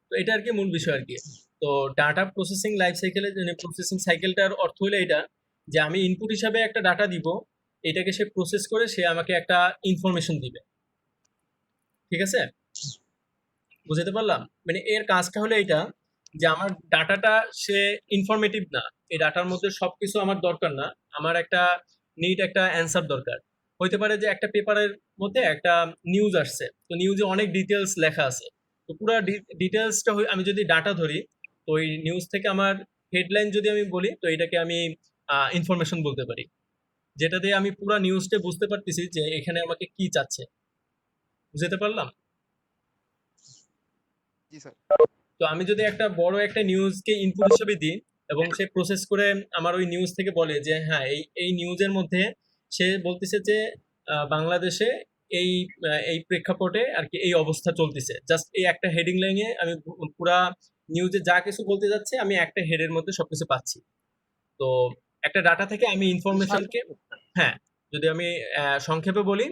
তো এটা আর কি মূল বিষয় আর কি। তো ডাটা প্রসেসিং লাইফ সাইকেলে প্রসেসিং সাইকেলটার অর্থ হলো এটা, যে আমি ইনপুট হিসাবে একটা ডাটা দিব, এটাকে সে প্রসেস করে সে আমাকে একটা ইনফরমেশন দিবে। ঠিক আছে, বুঝতে পারলাম? মানে এর কাজটা হলো এইটা, যে আমার ডাটাটা সে ইনফরমেটিভ না, এই ডাটার মধ্যে সবকিছু আমার দরকার না, আমার একটা নিট একটা অ্যান্সার দরকার। হইতে পারে যে একটা পেপারের মধ্যে একটা নিউজ আসছে, তো নিউজে অনেক ডিটেলস লেখা আছে, তো পুরো ডিটেলসটা আমি যদি ডাটা ধরি, তো ওই নিউজ থেকে আমার হেডলাইন যদি আমি বলি, তো এটাকে আমি ইনফরমেশন বলতে পারি, যেটা দিয়ে আমি পুরো নিউজটা বুঝতে পারতেছি যে এখানে আমাকে কি চাচ্ছে। বুঝতে পারলাম? জি স্যার। তো আমি যদি একটা বড় একটা নিউজকে ইনপুট হিসেবে দিই এবং সে প্রসেস করে আমার ওই নিউজ থেকে বলে যে হ্যাঁ, এই এই নিউজের মধ্যে সে বলতেছে যে বাংলাদেশে এই এই প্রেক্ষাপটে আর কি এই অবস্থা চলতেছে, জাস্ট এই একটা হেডিং লাইনে আমি পুরা নিউজে যা কিছু বলতে যাচ্ছে আমি একটা হেডের মধ্যে সবকিছু পাচ্ছি। তো একটা ডাটা থেকে আমি ইনফরমেশনকে, হ্যাঁ, যদি আমি সংক্ষেপে বলি,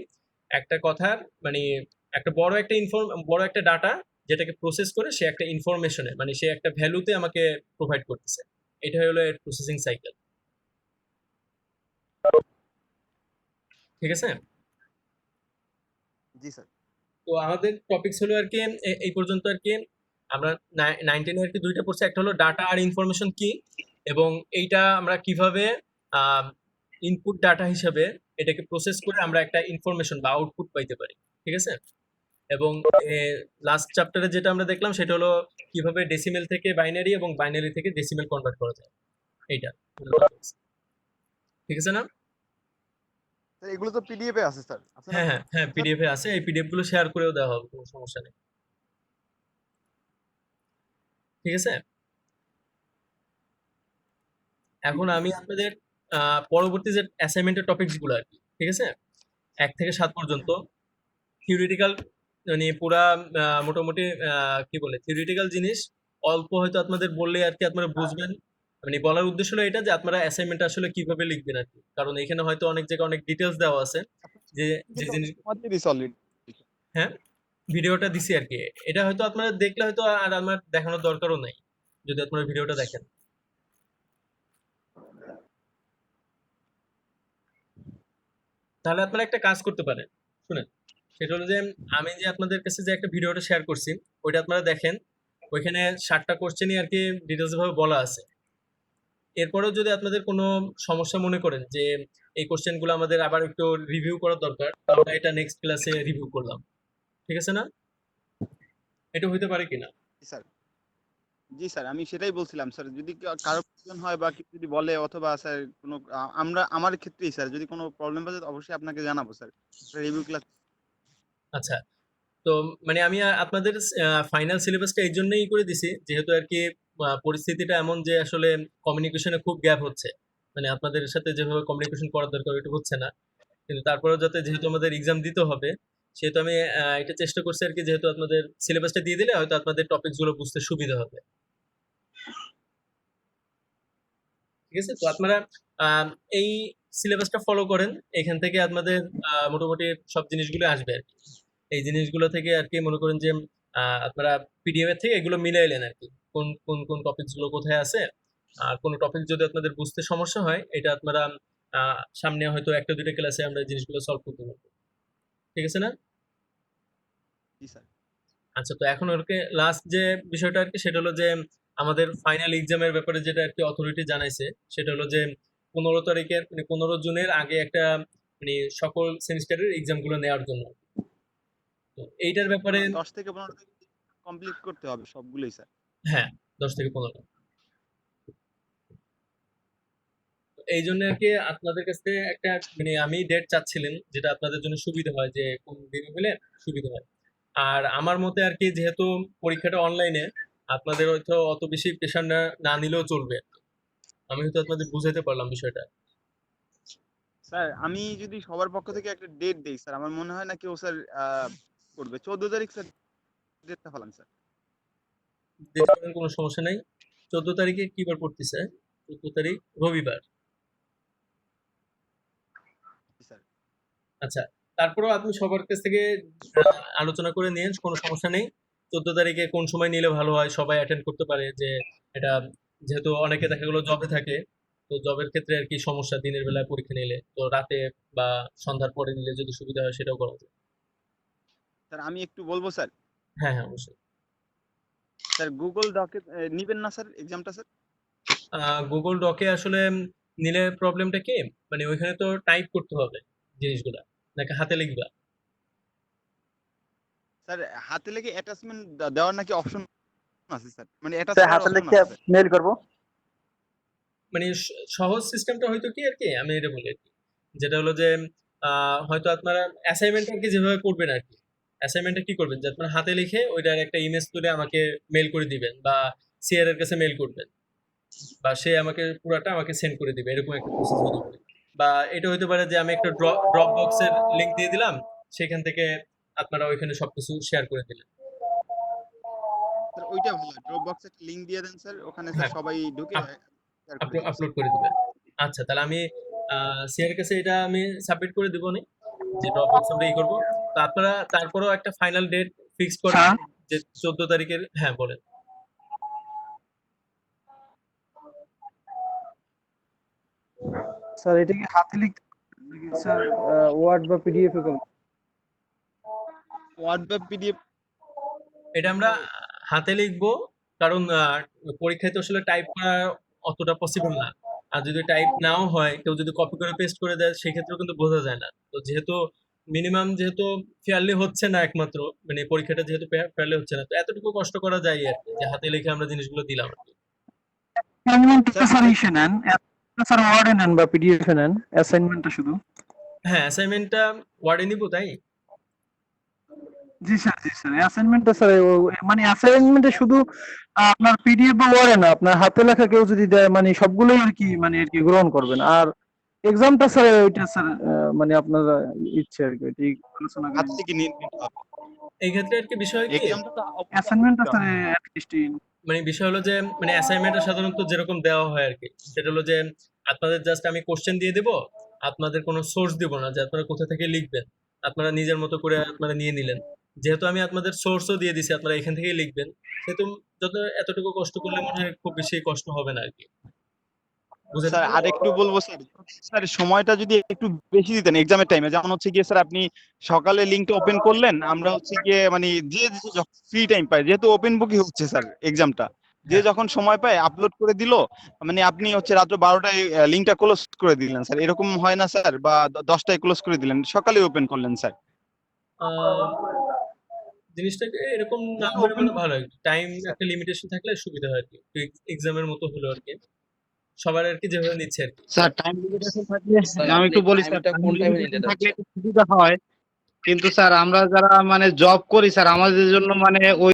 একটা কথার মানে একটা বড় একটা ডাটা যেটাকে প্রসেস করে সে একটা ইনফরমেশনে মানে সে একটা ভ্যালুতে আমাকে প্রোভাইড করতেছে, এটা হলো এর প্রসেসিং সাইকেল। ঠিক আছে, জি স্যার। তো আমাদের টপিকস হলো আর কি এই পর্যন্ত আর কি। আমরা 19 আর কি দুইটা পড়ছি, একটা হলো ডাটা আর ইনফরমেশন কি, এবং এইটা আমরা কিভাবে ইনপুট ডাটা হিসেবে এটাকে প্রসেস করে আমরা একটা ইনফরমেশন বা আউটপুট পাইতে পারি। ঠিক আছে, এবং লাস্ট চ্যাপ্টারে যেটা আমরা দেখলাম সেটা হলো কিভাবে ডেসিমেল থেকে বাইনারি এবং বাইনারি থেকে ডেসিমেল কনভার্ট করা যায়, এইটা। ঠিক আছে না? স্যার এগুলো তো পিডিএফ এ আছে স্যার, আছে না? হ্যাঁ হ্যাঁ হ্যাঁ, পিডিএফ এ আছে, এই পিডিএফ গুলো শেয়ার করেও দেওয়া হবে, কোনো সমস্যা নেই। ঠিক আছে, এখন আমি আপনাদের পরবর্তী যে অ্যাসাইনমেন্টের টপিকস গুলো আর কি, ঠিক আছে, 1 থেকে 7 পর্যন্ত থিওরিটিক্যাল, মানে পুরা মোটামুটি কি বলে থিওরিটিক্যাল জিনিস অল্প হয়তো আপনাদের বললে আর কি আপনারা বুঝবেন। মানে বলার উদ্দেশ্য হলো এটা যে আপনারা অ্যাসাইনমেন্ট আসলে কিভাবে লিখবেন আর কি, কারণ এখানে হয়তো অনেক জায়গায় অনেক ডিটেলস দেওয়া আছে, যে যে জিনিস, অলরেডি। হ্যাঁ, ভিডিওটা দিছি আর কি, এটা হয়তো আপনারা দেখলে হয়তো আর আমার দেখানোর দরকারও নাই যদি আপনারা ভিডিওটা দেখেন। তাহলে আপনারা একটা কাজ করতে পারেন, শুনেন, সেটা হলো যে আমি যে আপনাদের কাছে যে একটা ভিডিওটা শেয়ার করছি ওইটা আপনারা দেখেন, ওইখানে 7টা কোশ্চেনই আর কি ডিটেলস ভাবে বলা আছে। এরপরেও যদি আপনাদের কোনো সমস্যা মনে করেন যে এই কোশ্চেনগুলো আমাদের আবার একটু রিভিউ করার দরকার, আমরা এটা নেক্সট ক্লাসে রিভিউ করলাম। ঠিক আছে না? এটা হইতে পারে কিনা? জি স্যার। জি স্যার, আমি সেটাই বলছিলাম স্যার, যদি কারো প্রয়োজন হয় বা কেউ যদি বলে, অথবা স্যার কোনো আমার ক্ষেত্রেই স্যার যদি কোনো প্রবলেম হয় অবশ্যই আপনাকে জানাবো স্যার, রিভিউ ক্লাস। আচ্ছা, তো মানে আমি আপনাদের ফাইনাল সিলেবাসটা এই জন্যই করে দিছি যেহেতু আর কি পরিস্থিতিটা এমন যে আসলে কমিউনিকেশনে খুব গ্যাপ হচ্ছে, মানে আপনাদের সাথে যেভাবে কমিউনিকেশন করার দরকার ওইটা হচ্ছে না, কিন্তু তারপরেও যাতে যেহেতু আমাদের এক্সাম দিতে হবে সেহেতু আমি এটা চেষ্টা করছি আর কি, যেহেতু আপনাদের সিলেবাসটা দিয়ে দিলে হয়তো আপনাদের টপিকস গুলো বুঝতে সুবিধা হবে। ঠিক আছে, তো আপনারা আহ, এই সিলেবাসটা ফলো করেন, এখান থেকে আপনাদের মোটামুটি সব জিনিসগুলো আসবে আর কি। এই জিনিসগুলো থেকে আর কি মনে করেন যে আপনারা পিডিএফ এর থেকে এগুলো মিলাইলেন আর কি, কোন কোন কোন টপিকস গুলো কোথায় আছে, আর কোন টপিক যদি আপনাদের বুঝতে সমস্যা হয় এটা আপনারা সামনে হয়তো একটা দুইটা ক্লাসে আমরা এই জিনিসগুলো সলভ করতে পারবো। ঠিক আছে না? জি স্যার। আচ্ছা, তো এখন ওকে লাস্ট যে বিষয়টা আর কি সেটা হলো যে আমাদের ফাইনাল এক্সামের ব্যাপারে যেটা আর কি অথরিটি জানাইছে সেটা হলো যে 15 তারিখের মানে 15 জুনের আগে একটা মানে সকল সেমিস্টারের এক্সাম গুলো নেওয়ার জন্য। তো এইটার ব্যাপারে 10 থেকে 15 দিন কমপ্লিট করতে হবে সবগুলোই স্যার। হ্যাঁ, 10 থেকে 15। এই জন্য আর কি আপনাদের কাছে একটা মানে আমি ডেট চাচ্ছিলেন যেটা আপনাদের জন্য সুবিধা হয়, যে কোন দিনে হলে সুবিধা হয়। আর আমার মতে আর কি যেহেতু পরীক্ষাটা অনলাইনে, আপনাদের হয়তো অত বেশি প্রেশার না না নিলেও চলবে। আমি হয়তো আপনাদের বুঝাইতে পারলাম বিষয়টা। স্যার আমি যদি সবার পক্ষ থেকে একটা ডেট দেই স্যার, আমার মনে হয় না কেউ স্যার করবে। 14 তারিখ স্যার ডেটটা ফেলান স্যার। দিতে পারেন, কোনো সমস্যা নাই। 14 তারিখে কি বার পড়তেছে? 14 তারিখ রবিবার। স্যার আচ্ছা, তারপরেও আপনি সবার কাছ থেকে আলোচনা করে নিন, কোনো সমস্যা নেই। 14 তারিখে কোন সময় নিলে ভালো হয়, সবাই অ্যাটেন্ড করতে পারে, যে এটা যেহেতু অনেকে দেখা গেলো জবে থাকে, তো জবের ক্ষেত্রে আর কি সমস্যা দিনের বেলায় পরীক্ষা নিলে, তো রাতে বা সন্ধ্যার পরে নিলে যদি সুবিধা হয় সেটাও করা যায়। স্যার আমি একটু বলবো স্যার। হ্যাঁ হ্যাঁ, অবশ্যই। স্যার গুগল ডকে নিবেন না স্যার এক্সামটা স্যার? গুগল ডকে আসলে নিলে প্রবলেমটা কি, মানে ওইখানে তো টাইপ করতে হবে জিনিসগুলা, নাকি হাতে লিখবা? স্যার হাতে লেগে অ্যাটাচমেন্ট দেওয়ার নাকি অপশন আছে স্যার, মানে অ্যাটাচ স্যার করার হাতে অপশন লিখে আছে স্যার। মেল করবো। মানে সহজ সিস্টেমটা হয়তো কি আর কি, আমি এটা বলি আর কি, যেটা হলো যে হয়তো আপনারা অ্যাসাইনমেন্ট আর কি যেভাবে করবেন আর কি, অ্যাসাইনমেন্টটা কি করবেন যে আপনার হাতে লিখে ওইটার একটা ইমেজ তুলে আমাকে মেল করে দিবেন, বা সিআর এর কাছে মেল করবেন, বা সে আমাকে পুরাটা আমাকে সেন্ড করে দিবে, এরকম একটা প্রসেস হতে পারে। বা এটা হতে পারে যে আমি একটা ড্রপ বক্সের লিংক দিয়ে দিলাম, সেখান থেকে আপনারা ওইখানে সবকিছু শেয়ার করে দিলেন। স্যার ওইটা ভালো, ড্রপ বক্সে একটা লিংক দিয়ে দেন স্যার, ওখানে স্যার হ্যাঁ, সবাই ঢুকে আপ- শেয়ার করে দিবে স্যার। আপলোড করে দিবেন। আচ্ছা, তাহলে আমি সিআর কাছে এটা আমি সাবমিট করে দিব নি, যে ড্রপ বক্স আমরা ই করবো। তো আপনারা তারপরেও একটা ফাইনাল ডেট ফিক্স করেন, হ্যাঁ যে 14 তারিখের। হ্যাঁ বলেন। স্যার, এটা কি হাতে লিখতে নাকি স্যার ওয়ার্ড বা পিডিএফ এ করবো? ওয়ার্ড বা পিডিএফ? এটা আমরা হাতে লিখবো, কারণ পরীক্ষায় তো আসলে টাইপ করা অতটা পসিবল না। আর যদি টাইপ নাও হয়, কেউ যদি কপি করে পেস্ট করে দেয়, সেক্ষেত্রেও কিন্তু বোঝা যায় না। তো যেহেতু মিনিমাম যেহেতু ফেয়ারলি হচ্ছে না, একমাত্র মানে পরীক্ষাটা যেহেতু ফেয়ারলি হচ্ছে না, তো এতটুকু কষ্ট করা যায় আর কি, যে হাতে লিখে আমরা জিনিসগুলো দিলাম আর কি। অ্যাসাইনমেন্টটা স্যার স্যার ইসে নেন, স্যার ওয়ার্ডে নেন বা পিডিএফ এ নেন অ্যাসাইনমেন্টটা শুধু। হ্যাঁ, অ্যাসাইনমেন্টটা ওয়ার্ডে নিব তাই। জি স্যার, জি স্যার, অ্যাসাইনমেন্টটা স্যার মানে অ্যাসাইনমেন্টে শুধু আপনার পিডিএফ বা ওয়ার্ডে না, আপনার হাতে লেখা কেউ যদি দেয় মানে সবগুলোই আর কি, মানে আর কি গ্রহণ করবেন। আর এক্সামটা স্যার ওইটা স্যার মানে আপনার ইচ্ছে আর কি, ওইটাই আলোচনা হাত করি। থেকে নিতে হবে এই ক্ষেত্রে আর কি বিষয় কি, এক্সামটা, তো অবশ্যই অ্যাসাইনমেন্টটা দিতে স্যার হবে। অ্যাটলিস্ট মানে বিষয় হলো যে মানে অ্যাসাইনমেন্টটা সাধারণত যেরকম দেওয়া হয় আর কি, সেটা হলো যে আপনাদের জাস্ট আমি কোশ্চেন দিয়ে দেব, আপনাদের কোনো সোর্স দিব না যে আপনারা কোথা থেকে লিখবেন, আপনারা নিজের মতো করে আপনারা নিয়ে নিলেন। যেহেতু আমি আপনাদের সোর্সও দিয়ে দিছি, আপনারা এখান থেকেই লিখবেন, সেহেতু যত এতটুকু কষ্ট করলে মনে হয় খুব বেশি কষ্ট হবে না আর কি। বুঝতে স্যার পারলেন? আর একটু বলবো স্যার, স্যার সময়টা যদি একটু বেশি দিতেন এক্সামের টাইমে, যেমন হচ্ছে গিয়ে স্যার আপনি সকালে লিঙ্কটা ওপেন করলেন, আমরা হচ্ছে গিয়ে মানে যে ফ্রি টাইম পাই, যেহেতু ওপেন বুকই হচ্ছে স্যার এক্সামটা, যে হ্যাঁ। যখন সময় পায় আপলোড করে দিল, মানে আপনি হচ্ছে রাত্র 12টায় লিঙ্কটা ক্লোজ করে দিলেন স্যার, এরকম হয় না স্যার? বা 10টায় ক্লোজ করে দিলেন, সকালে ওপেন করলেন স্যার। আহ, জিনিসটাকে এরকম না যেহেতু হলে ওপেন মানে ভালো হয়, টাইম একটা লিমিটেশন থাকলে সুবিধা হয় আর কি, এক্সামের মতো হলো আর কি, সবার আর কি যেভাবে নিচ্ছে আর কি। স্যার টাইম লিমিটেশন থাকলে স্যার আমি আপনি একটু বলি স্যার, টাইমটা টাইম কোন টাইমে লিমিটেশন নিতে থাকলে চাচ্ছেন? একটু সুবিধা হয়, কিন্তু স্যার আমরা যারা মানে জব করি স্যার, আমাদের জন্য মানে ওই